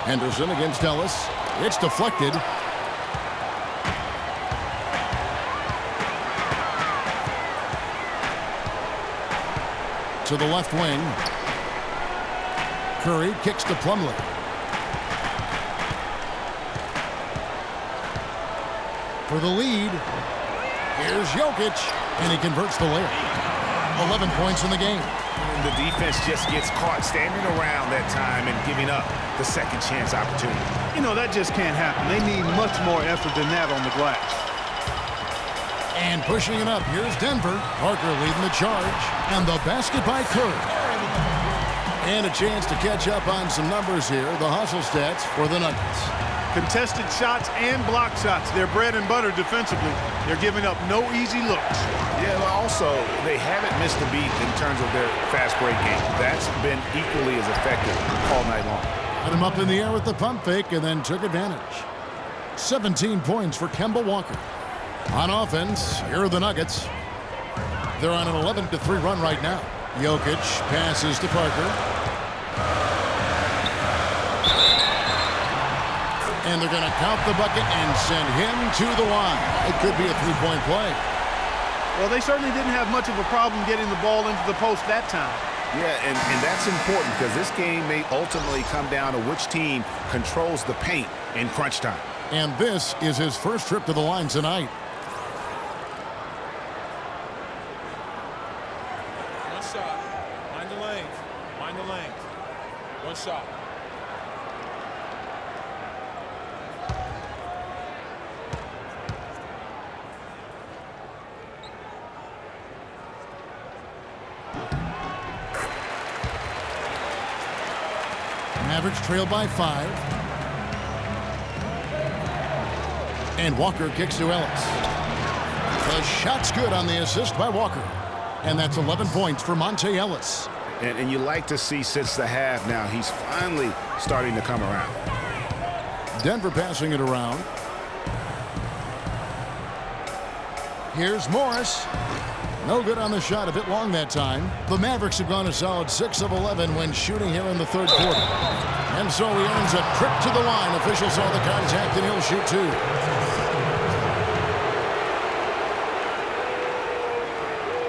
Henderson against Ellis. It's deflected. To the left wing. Curry kicks to Plumlee. For the lead. Here's Jokic, and he converts the layup. 11 points in the game. And the defense just gets caught standing around that time and giving up the second chance opportunity. You know, that just can't happen. They need much more effort than that on the glass. And pushing it up, here's Denver. Parker leading the charge. And the basket by Curry. And a chance to catch up on some numbers here. The hustle stats for the Nuggets. Contested shots and block shots. They're bread and butter defensively. They're giving up no easy looks. Yeah, but also, they haven't missed a beat in terms of their fast break game. That's been equally as effective all night long. Got him up in the air with the pump fake and then took advantage. 17 points for Kemba Walker. On offense, here are the Nuggets. They're on an 11-3 run right now. Jokic passes to Parker. And they're going to count the bucket and send him to the line. It could be a three-point play. Well, they certainly didn't have much of a problem getting the ball into the post that time. Yeah, and that's important because this game may ultimately come down to which team controls the paint in crunch time. And this is his first trip to the line tonight. One shot. Mind the lanes. Mind the lanes. One shot. Mavericks trail by 5. And Walker kicks to Ellis. The shot's good on the assist by Walker. And that's 11 points for Monte Ellis. And you like to see since the half now, he's finally starting to come around. Denver passing it around. Here's Morris. No good on the shot, a bit long that time. The Mavericks have gone a solid 6 of 11 when shooting here in the third quarter. And so he earns a trip to the line. Officials saw the contact and he'll shoot two.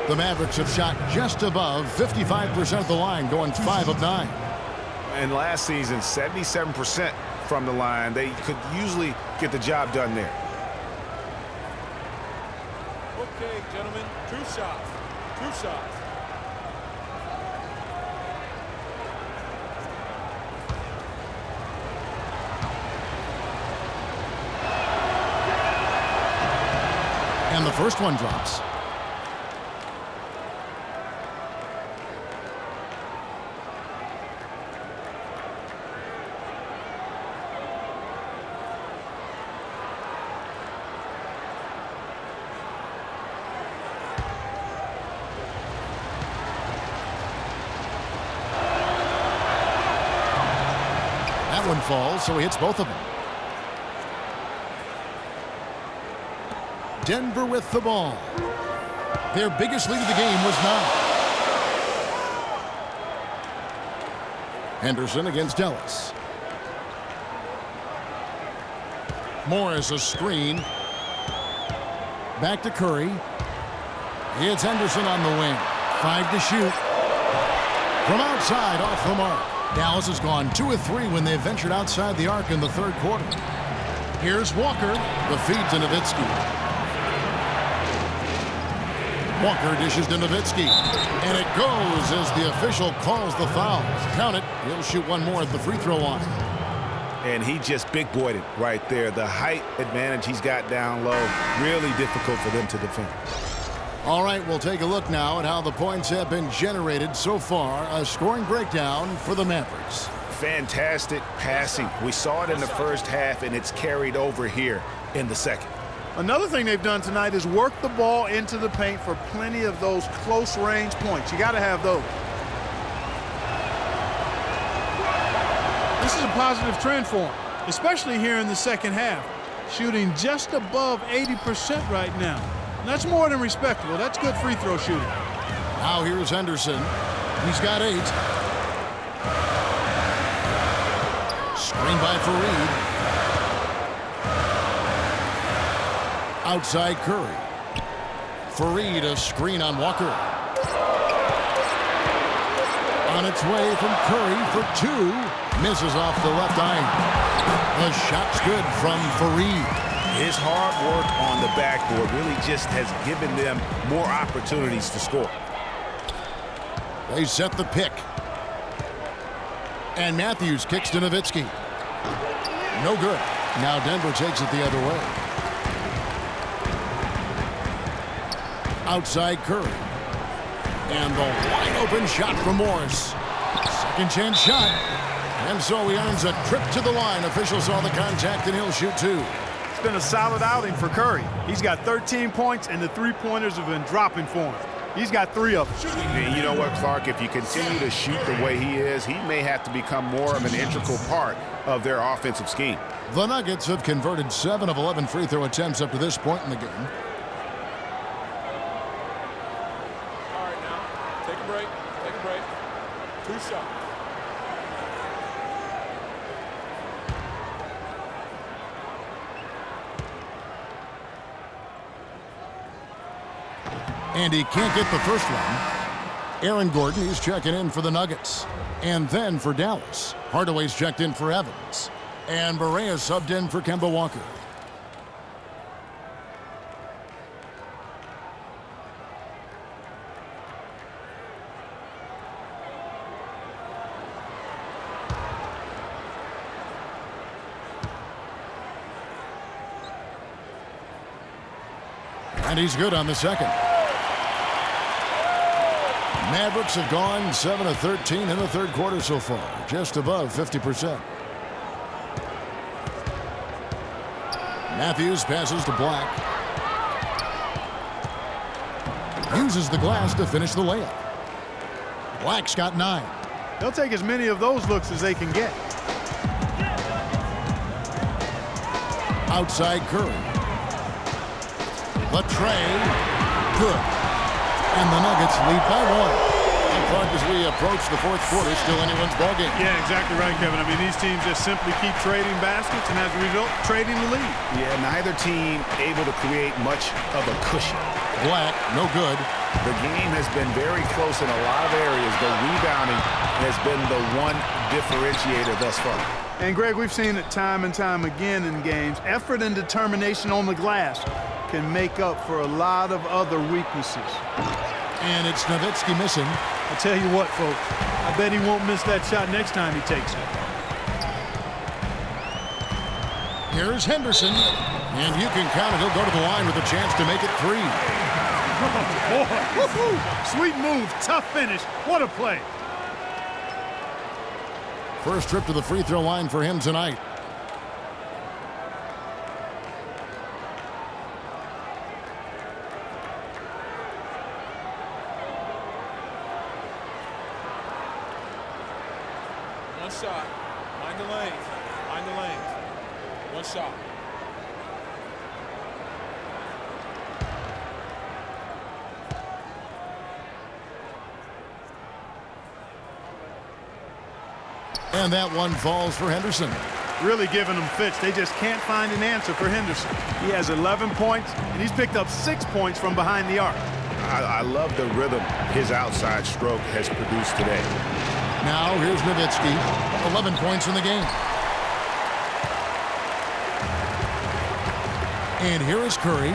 The Mavericks have shot just above 55% of the line, going 5 of 9. And last season, 77% from the line. They could usually get the job done there. Okay, gentlemen, two shots. Two shots. And the first one drops. That one falls, so he hits both of them. Denver with the ball. Their biggest lead of the game was 9. Henderson against Ellis. Morris a screen. Back to Curry. It's Henderson on the wing. 5 to shoot. From outside, off the mark. Dallas has gone 2 of 3 when they ventured outside the arc in the third quarter. Here's Walker. The feed to Nowitzki. Walker dishes to Nowitzki. And it goes as the official calls the foul. Count it. He'll shoot one more at the free throw line. And he just big-boyed it right there. The height advantage he's got down low, really difficult for them to defend. All right, we'll take a look now at how the points have been generated so far. A scoring breakdown for the Mavericks. Fantastic passing. We saw it in the first half, and it's carried over here in the second. Another thing they've done tonight is work the ball into the paint for plenty of those close-range points. You got to have those. This is a positive trend for him, especially here in the second half. Shooting just above 80% right now. And that's more than respectable. That's good free throw shooting. Now here's Henderson. He's got 8. Screen by Fareed. Outside Curry. Fareed, a screen on Walker. On its way from Curry for 2. Misses off the left iron. The shot's good from Fareed. His hard work on the backboard really just has given them more opportunities to score. They set the pick. And Matthews kicks to Nowitzki. No good. Now Denver takes it the other way. Outside Curry. And the wide open shot from Morris. Second chance shot. And so he earns a trip to the line. Officials saw the contact and he'll shoot 2. It's been a solid outing for Curry. He's got 13 points and the three-pointers have been dropping for him. He's got 3 of them. And you know what, Clark? If you continue to shoot the way he is, he may have to become more of an integral part of their offensive scheme. The Nuggets have converted 7 of 11 free throw attempts up to this point in the game. All right, now, take a break. Take a break. 2 shots. And he can't get the first one. Aaron Gordon is checking in for the Nuggets. And then for Dallas, Hardaway's checked in for Evans. And Barea subbed in for Kemba Walker. And he's good on the second. Mavericks have gone 7 of 13 in the third quarter so far, just above 50%. Matthews passes to Black. Uses the glass to finish the layup. Black's got 9. They'll take as many of those looks as they can get. Outside Curry. Latrey. Good. And the Nuggets lead by 1. And Clark, as we approach the fourth quarter, still anyone's ballgame. Yeah, exactly right, Kevin. I mean, these teams just simply keep trading baskets and as a result, trading the lead. Yeah, neither team able to create much of a cushion. Black, no good. The game has been very close in a lot of areas, but rebounding has been the one differentiator thus far. And, Greg, we've seen it time and time again in games. Effort and determination on the glass can make up for a lot of other weaknesses. And it's Nowitzki missing. I tell you what, folks, I bet he won't miss that shot next time he takes it. Here's Henderson. And you can count it. He'll go to the line with a chance to make it 3. Oh, boy. Sweet move. Tough finish. What a play. First trip to the free throw line for him tonight. One shot. Mind the lanes. Mind the lanes. One shot. And that one falls for Henderson. Really giving them fits. They just can't find an answer for Henderson. He has 11 points, and he's picked up 6 points from behind the arc. I love the rhythm his outside stroke has produced today. Now here's Nowitzki. 11 points in the game. And here is Curry.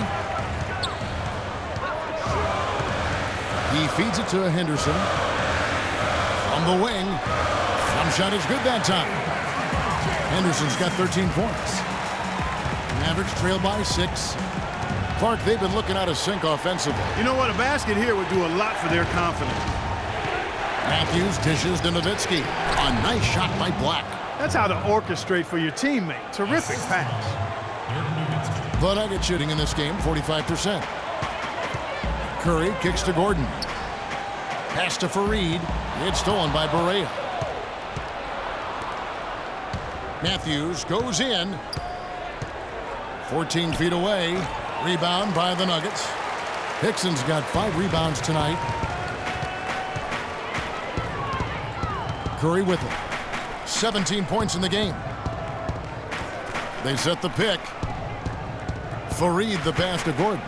He feeds it to Henderson. From the wing. Jump shot is good that time. Henderson's got 13 points. Mavericks trail by 6. Clark, they've been looking out of sync offensively. You know what? A basket here would do a lot for their confidence. Matthews dishes to Nowitzki. A nice shot by Black. That's how to orchestrate for your teammate. Terrific pass. The Nuggets shooting in this game, 45%. Curry kicks to Gordon. Pass to Fareed. It's stolen by Barea. Matthews goes in. 14 feet away. Rebound by the Nuggets. Hickson's got 5 rebounds tonight. Curry with it. 17 points in the game. They set the pick. Fareed the pass to Gordon.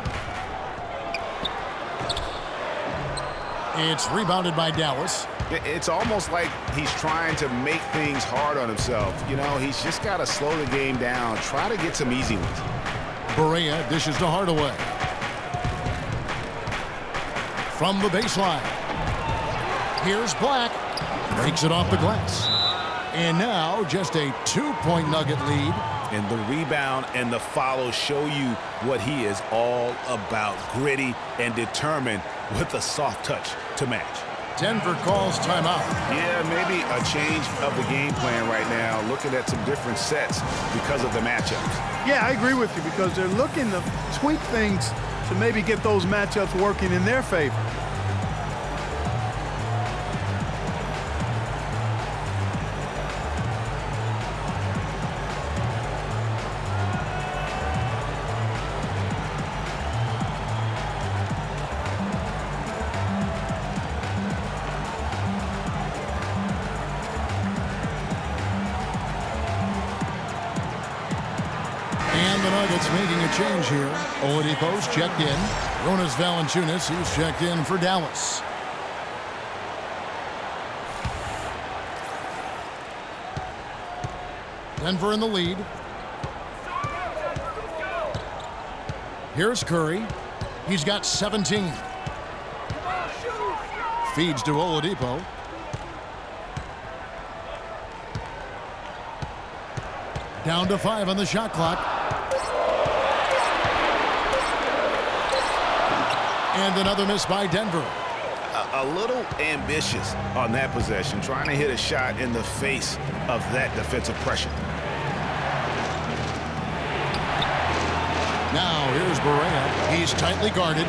It's rebounded by Dallas. It's almost like he's trying to make things hard on himself. You know, he's just got to slow the game down. Try to get some easy ones. Barea dishes to Hardaway. From the baseline. Here's Black. Breaks it off the glass. And now just a 2-point Nugget lead. And the rebound and the follow show you what he is all about. Gritty and determined with a soft touch to match. Denver calls timeout. Yeah, maybe a change of the game plan right now, looking at some different sets because of the matchups. Yeah, I agree with you because they're looking to tweak things to maybe get those matchups working in their favor. Making a change here. Oladipo's checked in. Jonas Valanciunas, he's checked in for Dallas. Denver in the lead. Here's Curry. He's got 17. Feeds to Oladipo. Down to 5 on the shot clock. And another miss by Denver. A little ambitious on that possession, trying to hit a shot in the face of that defensive pressure. Now here's Barea. He's tightly guarded.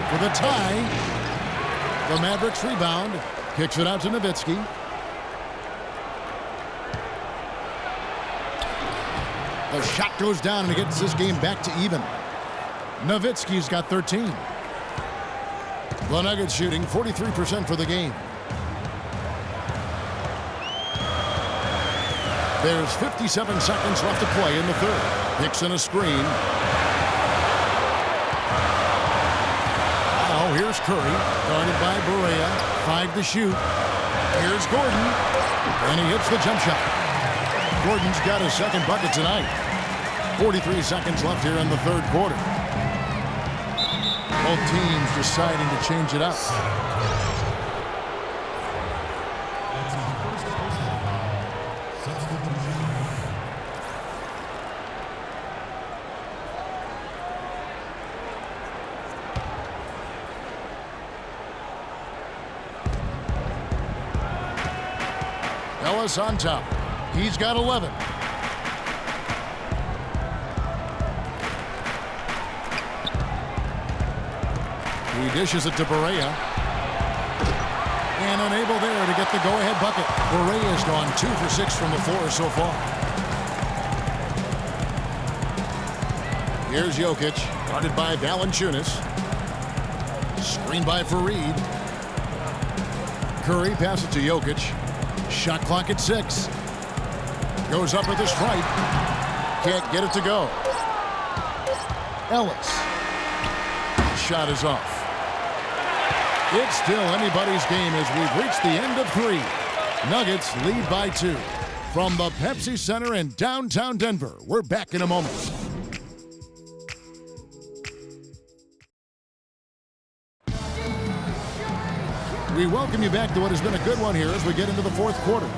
For the tie. The Mavericks rebound. Kicks it out to Nowitzki. The shot goes down and it gets this game back to even. Nowitzki's got 13. The Nuggets shooting 43% for the game. There's 57 seconds left to play in the third. Hickson a screen. Now here's Curry, guarded by Barea. 5 to shoot. Here's Gordon, and he hits the jump shot. Gordon's got his second bucket tonight. 43 seconds left here in the third quarter. Both teams deciding to change it up. Ellis on top. He's got 11. He dishes it to Barea. And unable there to get the go-ahead bucket. Barea's gone 2 for 6 from the floor so far. Here's Jokic, guarded by Valanciunas. Screen by Fareed. Curry passes it to Jokic. Shot clock at 6. Goes up with a strike. Can't get it to go. Ellis. Shot is off. It's still anybody's game as we've reached the end of 3. Nuggets lead by 2. From the Pepsi Center in downtown Denver, we're back in a moment. We welcome you back to what has been a good one here as we get into the fourth quarter.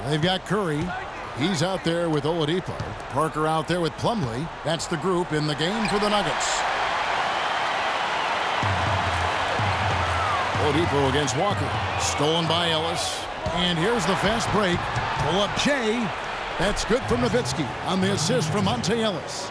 They've got Curry. He's out there with Oladipo. Parker out there with Plumlee. That's the group in the game for the Nuggets. Oladipo against Walker. Stolen by Ellis. And here's the fast break. Pull up Jay. That's good from Nowitzki on the assist from Monte Ellis.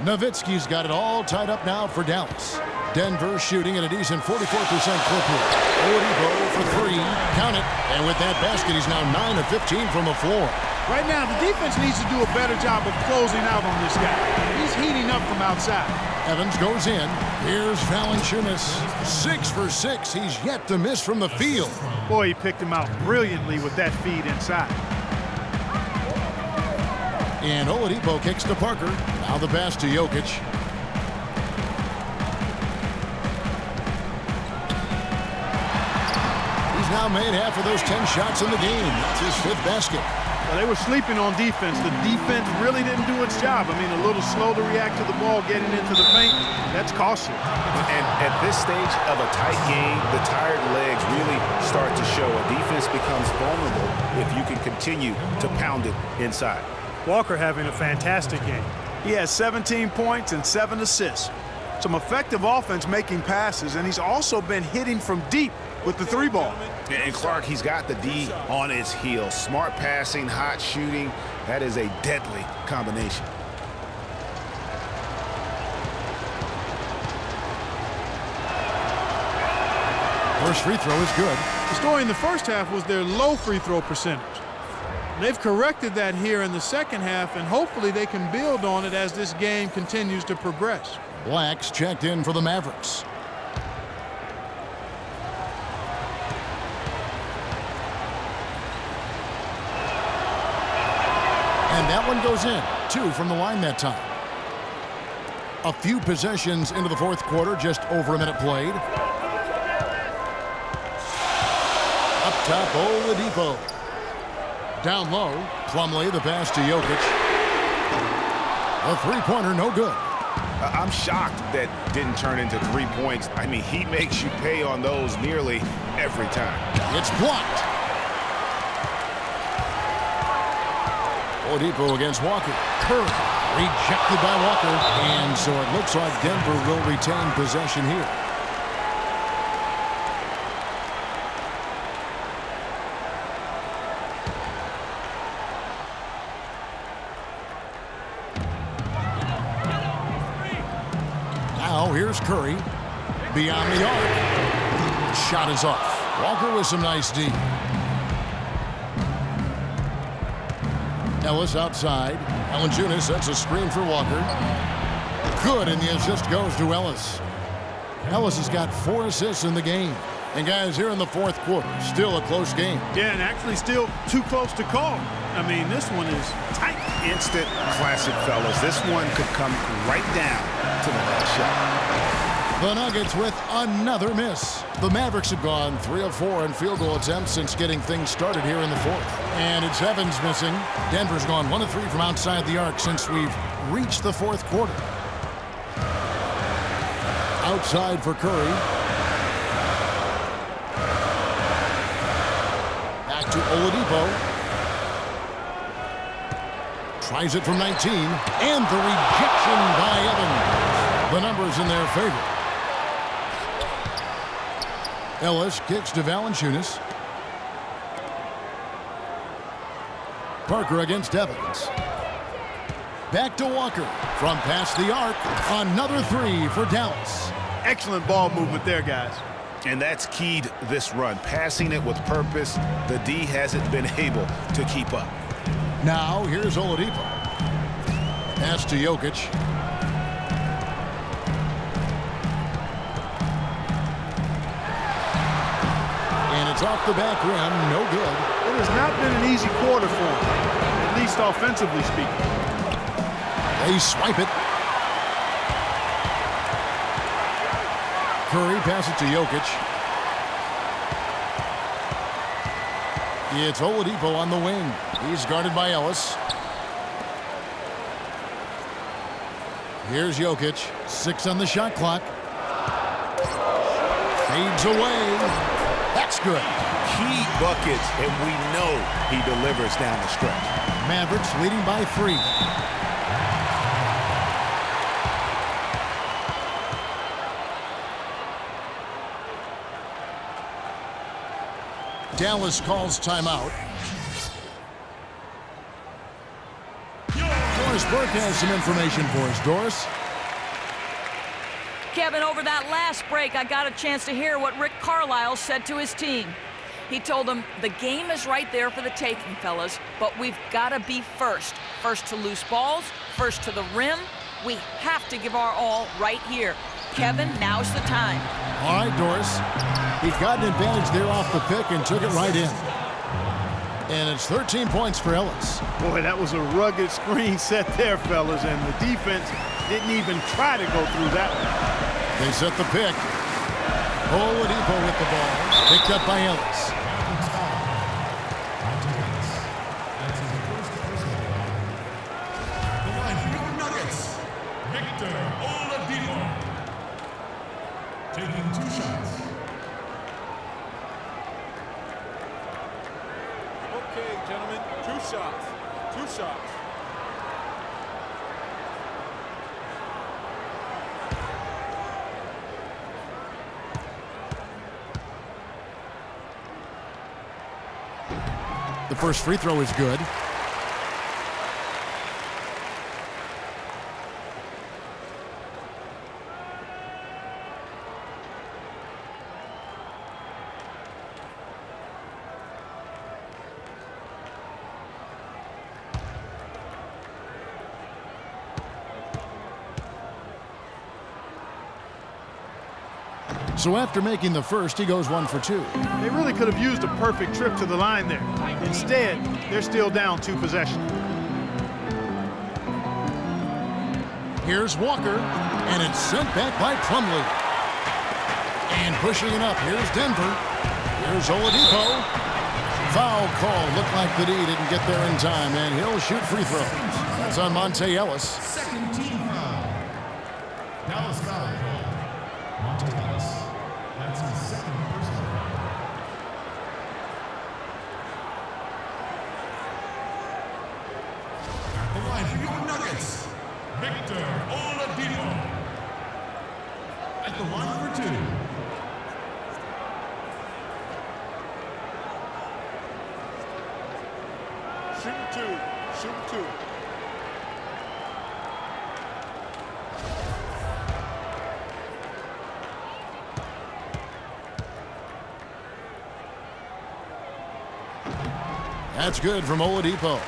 Nowitzki's got it all tied up now for Dallas. Denver shooting at a decent 44% clip here. Oladipo for 3. Count it. And with that basket, he's now 9 of 15 from the floor. Right now, the defense needs to do a better job of closing out on this guy. He's heating up from outside. Evans goes in. Here's Valanciunas. 6 for 6. He's yet to miss from the field. Boy, he picked him out brilliantly with that feed inside. And Oladipo kicks to Parker. Now the pass to Jokic. He's now made half of those 10 shots in the game. That's his 5th basket. Well, they were sleeping on defense. The defense really didn't do its job. I mean, a little slow to react to the ball getting into the paint. That's costly. And at this stage of a tight game, the tired legs really start to show. A defense becomes vulnerable if you can continue to pound it inside. Walker having a fantastic game. He has 17 points and 7 assists. Some effective offense making passes, and he's also been hitting from deep with the 3-ball. And Clark, he's got the D on his heels. Smart passing, hot shooting. That is a deadly combination. First free throw is good. The story in the first half was their low free throw percentage. They've corrected that here in the second half, and hopefully they can build on it as this game continues to progress. Black's checked in for the Mavericks. And that one goes in. 2 from the line that time. A few possessions into the fourth quarter, just over a minute played. Up top, Oladipo. Down low, Plumlee, the pass to Jokic. A three-pointer, no good. I'm shocked that didn't turn into 3 points. I mean, he makes you pay on those nearly every time. It's blocked. Oladipo against Walker. Curry rejected by Walker. And so it looks like Denver will retain possession here. Now here's Curry. Beyond the arc. Shot is off. Walker with some nice D. Ellis outside. Valanciunas sets a screen for Walker. Good, and the assist goes to Ellis. Ellis has got 4 assists in the game. And guys, here in the fourth quarter, still a close game. Yeah, and actually still too close to call. I mean, this one is tight. Instant classic, fellas. This one could come right down to the last shot. The Nuggets with another miss. The Mavericks have gone 3 of 4 in field goal attempts since getting things started here in the fourth. And it's Evans missing. Denver's gone 1 of 3 from outside the arc since we've reached the fourth quarter. Outside for Curry. Back to Oladipo. Tries it from 19. And the rejection by Evans. The numbers in their favor. Ellis kicks to Valanciunas. Parker against Evans. Back to Walker. From past the arc. Another 3 for Dallas. Excellent ball movement there, guys. And that's keyed this run. Passing it with purpose. The D hasn't been able to keep up. Now here's Oladipo. Pass to Jokic. And it's off the back rim. No good. It has not been an easy quarter for him, at least offensively speaking. They swipe it. Curry passes it to Jokic. It's Oladipo on the wing. He's guarded by Ellis. Here's Jokic. 6 on the shot clock. Fades away. That's good. Key buckets, and we know he delivers down the stretch. Mavericks leading by 3. Dallas calls timeout. Doris Burke has some information for us. Doris? Kevin, over that last break, I got a chance to hear what Rick Carlisle said to his team. He told them, the game is right there for the taking, fellas, but we've got to be first. First to loose balls, first to the rim. We have to give our all right here. Kevin, now's the time. All right, Doris. He got an advantage there off the pick and took it right in. And it's 13 points for Ellis. Boy, that was a rugged screen set there, fellas, and the defense didn't even try to go through that one. They set the pick. Oladipo with the ball. Picked up by Ellis. Nuggets, Victor Oladipo. Taking 2 shots. Okay, gentlemen, 2 shots. 2 shots. The first free throw is good. So after making the first, he goes 1 for 2. They really could have used a perfect trip to the line there. Instead, they're still down 2 possessions. Here's Walker, and it's sent back by Plumlee. And pushing it up, here's Denver. Here's Oladipo. Foul call. Looked like the D didn't get there in time, and he'll shoot free throws. That's on Monte Ellis. Second team foul. Dallas foul call. Monte Ellis. That's his second personal foul. At the line for your Nuggets, Victor Oladipo. At the line for 2. Shoot 2. Shoot 2. That's good from Oladipo.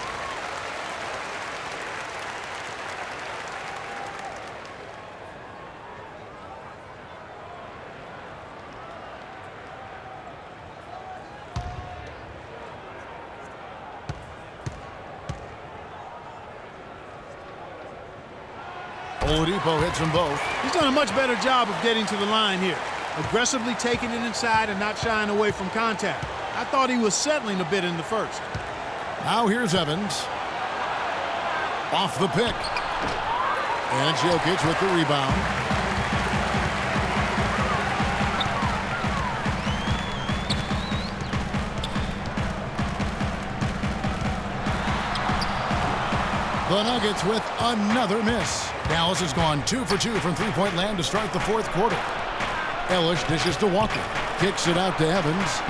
Oladipo hits them both. He's done a much better job of getting to the line here. Aggressively taking it inside and not shying away from contact. I thought he was settling a bit in the first. Now here's Evans. Off the pick. And it's Jokic with the rebound. The Nuggets with another miss. Dallas has gone 2 for 2 from three-point land to start the fourth quarter. Ellis dishes to Walker. Kicks it out to Evans.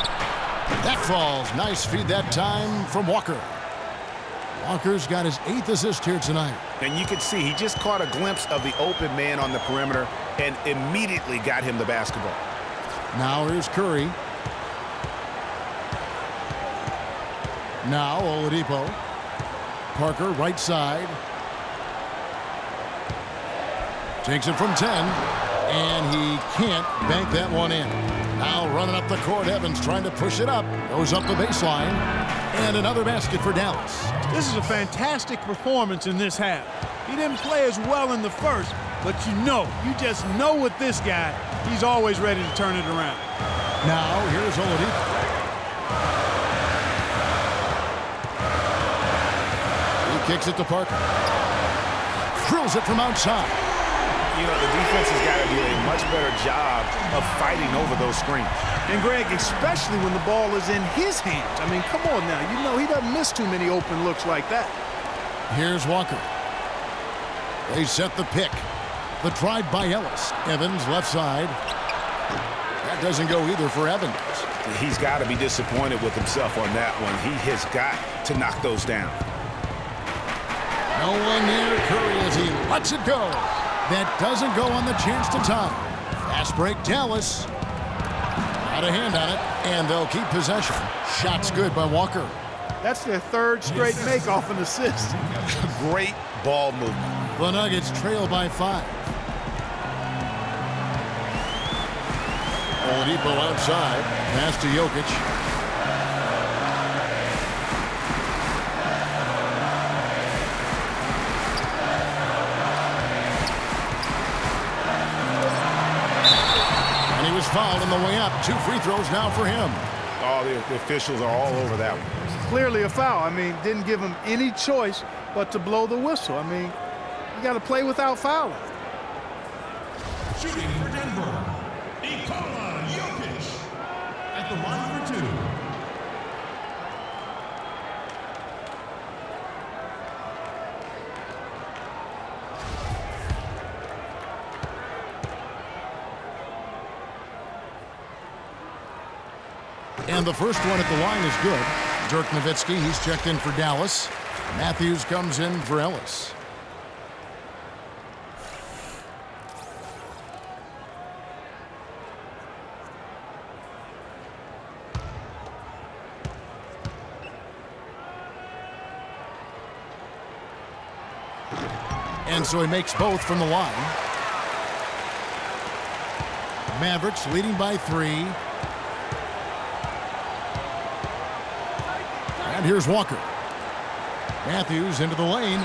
That falls. Nice feed that time from Walker. Walker's got his 8th assist here tonight. And you can see he just caught a glimpse of the open man on the perimeter and immediately got him the basketball. Now here's Curry. Now Oladipo. Parker, right side. Takes it from 10, and he can't bank that one in. Now running up the court, Evans trying to push it up. Goes up the baseline, and another basket for Dallas. This is a fantastic performance in this half. He didn't play as well in the first, but you just know with this guy, he's always ready to turn it around. Now, here's Oladipo. He kicks it to Parker. Throws it from outside. You know, the defense has got to do a much better job of fighting over those screens. And, Greg, especially when the ball is in his hands. I mean, come on now. You know he doesn't miss too many open looks like that. Here's Walker. They set the pick. The drive by Ellis. Evans, left side. That doesn't go either for Evans. He's got to be disappointed with himself on that one. He has got to knock those down. No one near Curry as he lets it go. That doesn't go on the chance to tie. Fast break, Dallas. Got a hand on it, and they'll keep possession. Shot's good by Walker. That's their third straight make off an assist. Great ball movement. The Nuggets trail by 5. Oladipo outside. Pass to Jokic. And he was fouled on the way up. 2 free throws now for him. Oh, the officials are all over that one. Clearly a foul. I mean, didn't give him any choice but to blow the whistle. I mean, you got to play without fouling. Shooting for Denver, Nikola Jokic at the line for 2. And the first one at the line is good. Dirk Nowitzki, he's checked in for Dallas. Matthews comes in for Ellis. And so he makes both from the line. Mavericks leading by 3. And here's Walker. Matthews into the lane.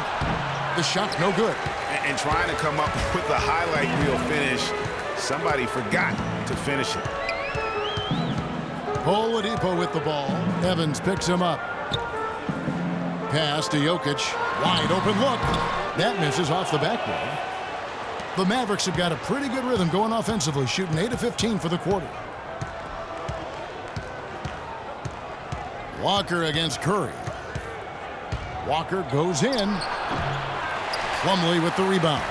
The shot no good. And trying to come up with the highlight reel finish, somebody forgot to finish it. Oladipo with the ball. Evans picks him up. Pass to Jokic. Wide open look. That misses off the backboard. The Mavericks have got a pretty good rhythm going offensively, shooting 8 of 15 for the quarter. Walker against Curry. Walker goes in. Plumlee with the rebound.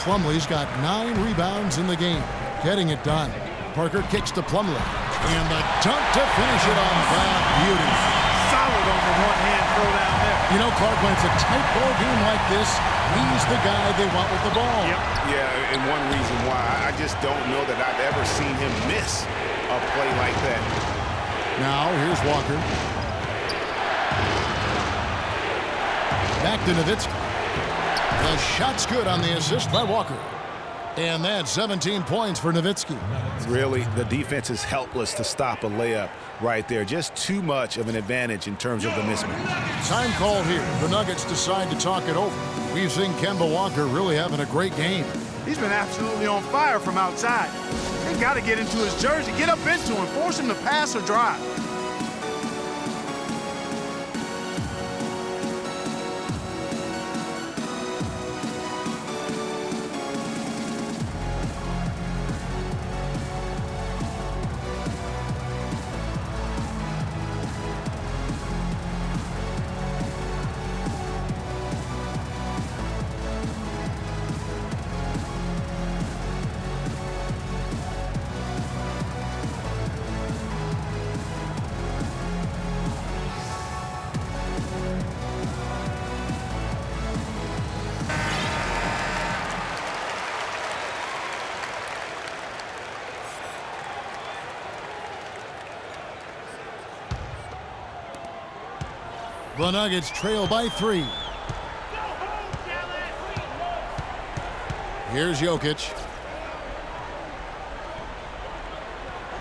Plumlee's got 9 rebounds in the game, getting it done. Parker kicks to Plumlee. And the dunk to finish it on. Beauty. Solid on the one-hand throw down there. You know, Clark, when it's a tight ball game like this, he's the guy they want with the ball. Yep. Yeah, and one reason why I just don't know that I've ever seen him miss a play like that. Now, here's Walker. Back to Nowitzki. The shot's good on the assist by Walker. And that's 17 points for Nowitzki. Really, the defense is helpless to stop a layup right there. Just too much of an advantage in terms of the mismatch. Time called here. The Nuggets decide to talk it over. We've seen Kemba Walker really having a great game. He's been absolutely on fire from outside. They got to get into his jersey, get up into him, force him to pass or drive. The Nuggets trail by 3. Here's Jokic.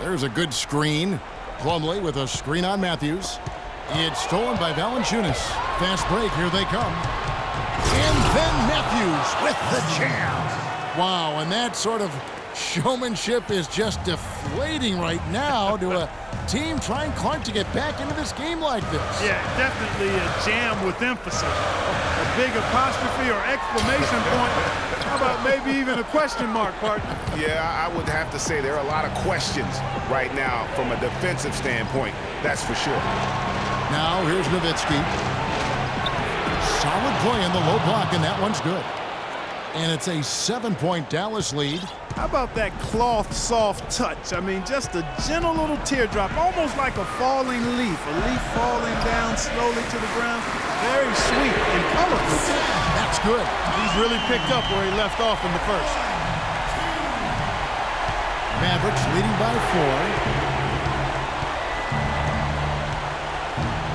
There's a good screen. Plumlee with a screen on Matthews. It's stolen by Valanciunas. Fast break, here they come. And then Matthews with the jam. Wow, and that sort of showmanship is just deflating right now to a team trying Clark to get back into this game like this. Yeah, definitely a jam with emphasis. A big apostrophe or exclamation point. How about maybe even a question mark, partner? Yeah, I would have to say there are a lot of questions right now from a defensive standpoint. That's for sure. Now here's Nowitzki. Solid play in the low block, and that one's good. And it's a 7-point Dallas lead. How about that cloth soft touch? I mean, just a gentle little teardrop, almost like a falling leaf. A leaf falling down slowly to the ground. Very sweet and colorful, too. That's good. He's really picked up where he left off in the first. Mavericks leading by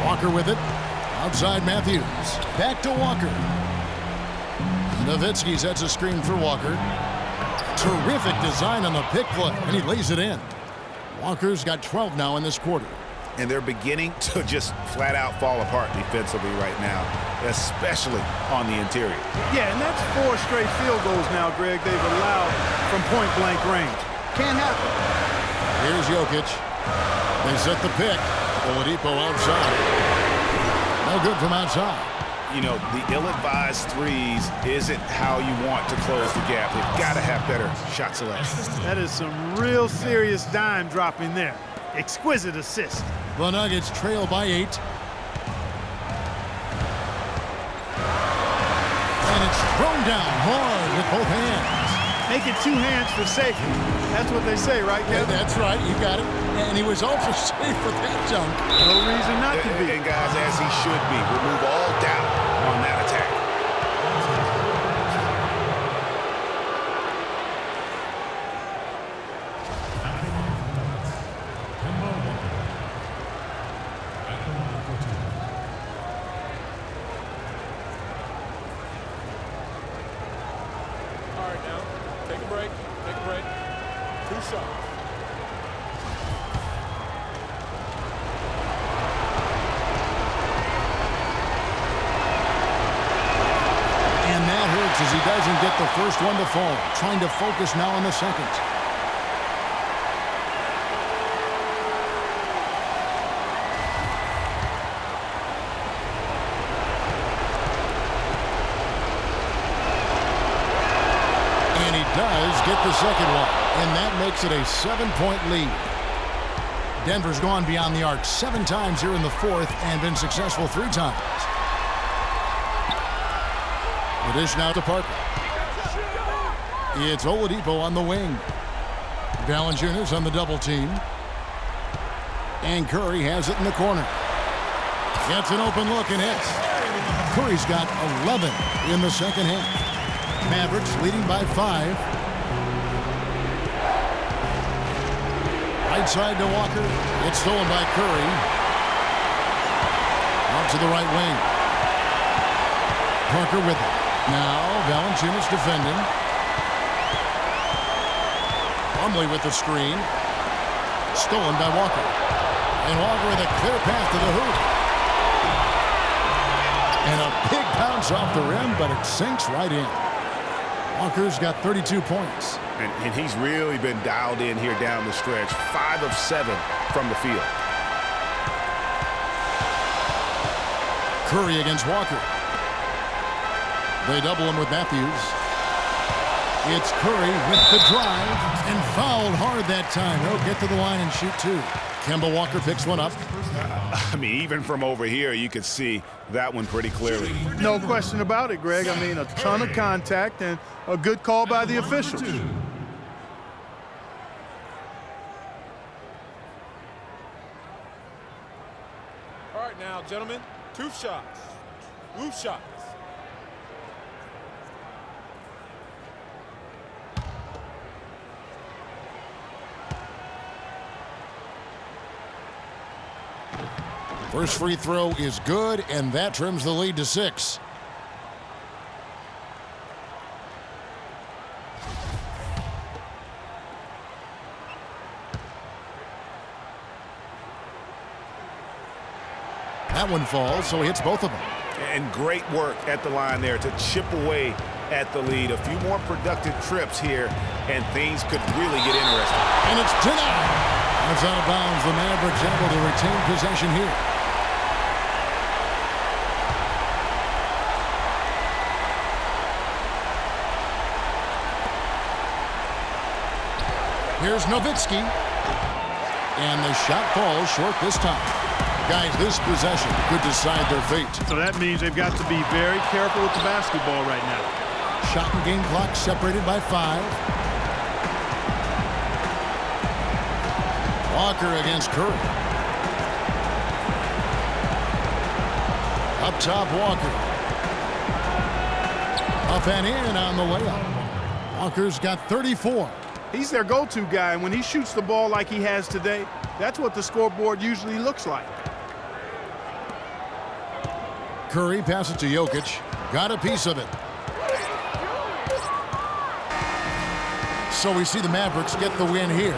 4. Walker with it. Outside Matthews. Back to Walker. Nowitzki sets a screen for Walker. Terrific design on the pick play, and he lays it in. Walker's got 12 now in this quarter. And they're beginning to just flat out fall apart defensively right now, especially on the interior. Yeah, and that's 4 straight field goals now, Greg, they've allowed from point-blank range. Can't happen. Here's Jokic. They set the pick. Oladipo outside. No good from outside. You know, the ill-advised threes isn't how you want to close the gap. They've got to have better shot selection. That is some real serious dime dropping there. Exquisite assist. The Nuggets trail by 8. And it's thrown down hard with both hands. Make it 2 hands for safety. That's what they say, right, Kevin? Yeah, that's right. You got it. And he was also safe with that dunk. No reason not to be. And guys, as he should be. Remove all doubt on that attack. All right, now, take a break. Take a break. 2 shots. And that hurts as he doesn't get the first one to fall. Trying to focus now on the second. And he does get the second one. And that makes it a 7-point lead. Denver's gone beyond the arc 7 times here in the 4th and been successful 3 times. The dish now to Parker. It's Oladipo on the wing. Valanciunas on the double team. And Curry has it in the corner. Gets an open look and hits. Curry's got 11 in the second half. Mavericks leading by 5. Right side to Walker. It's stolen by Curry. Out to the right wing. Parker with it. Now Valanciunas defending. Plumlee with the screen. Stolen by Walker. And Walker with a clear path to the hoop. And a big bounce off the rim, but it sinks right in. Walker's got 32 points. And he's really been dialed in here down the stretch. 5 of 7 from the field. Curry against Walker. They double him with Matthews. It's Curry with the drive and fouled hard that time. He'll get to the line and shoot 2. Kemba Walker picks one up. I mean, even from over here, you could see that one pretty clearly. No question about it, Greg. I mean, a ton of contact and a good call by the officials. All right, now, gentlemen, 2 shots. 2 shots. First free throw is good, and that trims the lead to 6. That one falls, so he hits both of them. And great work at the line there to chip away at the lead. A few more productive trips here, and things could really get interesting. And it's denied. That's out of bounds. The Mavericks able to retain possession here. Here's Nowitzki. And the shot falls short this time. Guys, this possession could decide their fate. So that means they've got to be very careful with the basketball right now. Shot and game clock separated by 5. Walker against Curry. Up top, Walker. Up and in on the layup. Walker's got 34. He's their go-to guy, and when he shoots the ball like he has today, that's what the scoreboard usually looks like. Curry passes to Jokic. Got a piece of it. So we see the Mavericks get the win here.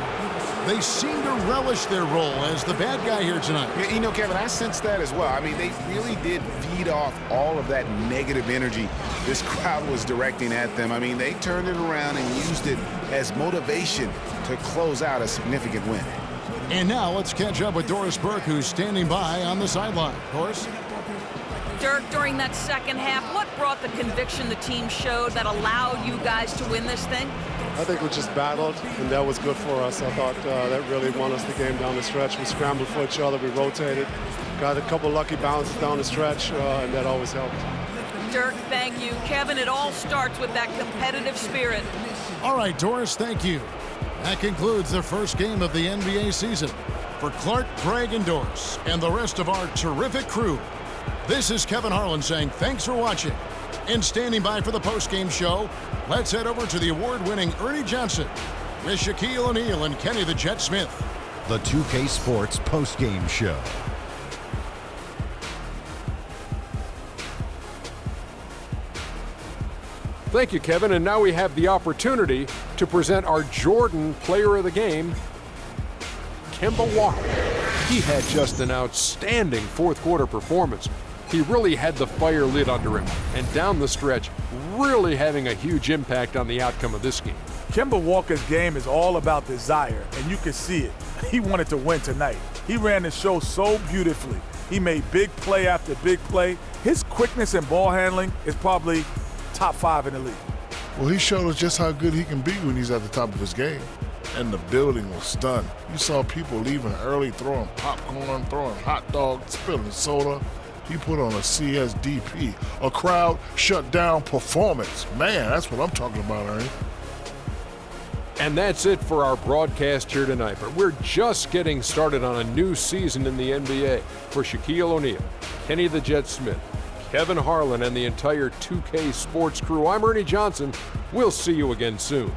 They seem to relish their role as the bad guy here tonight. Yeah, you know, Kevin, I sense that as well. I mean, they really did feed off all of that negative energy this crowd was directing at them. I mean, they turned it around and used it as motivation to close out a significant win. And now let's catch up with Doris Burke, who's standing by on the sideline. Doris? Dirk, during that second half, what brought the conviction the team showed that allowed you guys to win this thing? I think we just battled, and that was good for us. I thought that really won us the game down the stretch. We scrambled for each other, we rotated, got a couple lucky bounces down the stretch, and that always helped. Dirk, thank you. Kevin, it all starts with that competitive spirit. All right, Doris, thank you. That concludes the first game of the NBA season. For Clark, Greg, and Doris, and the rest of our terrific crew, this is Kevin Harlan saying thanks for watching. And standing by for the postgame show, let's head over to the award-winning Ernie Johnson with Shaquille O'Neal and Kenny the Jet Smith. The 2K Sports postgame show. Thank you, Kevin. And now we have the opportunity to present our Jordan Player of the Game, Kemba Walker. He had just an outstanding fourth-quarter performance. He really had the fire lit under him, and down the stretch, really having a huge impact on the outcome of this game. Kemba Walker's game is all about desire, and you can see it. He wanted to win tonight. He ran the show so beautifully. He made big play after big play. His quickness and ball handling is probably top 5 in the league. Well, he showed us just how good he can be when he's at the top of his game. And the building was stunned. You saw people leaving early, throwing popcorn, throwing hot dogs, spilling soda. He put on a CSDP, a crowd shut down performance. Man, that's what I'm talking about, Ernie. And that's it for our broadcast here tonight. But we're just getting started on a new season in the NBA. For Shaquille O'Neal, Kenny the Jet Smith, Kevin Harlan, and the entire 2K Sports crew, I'm Ernie Johnson. We'll see you again soon.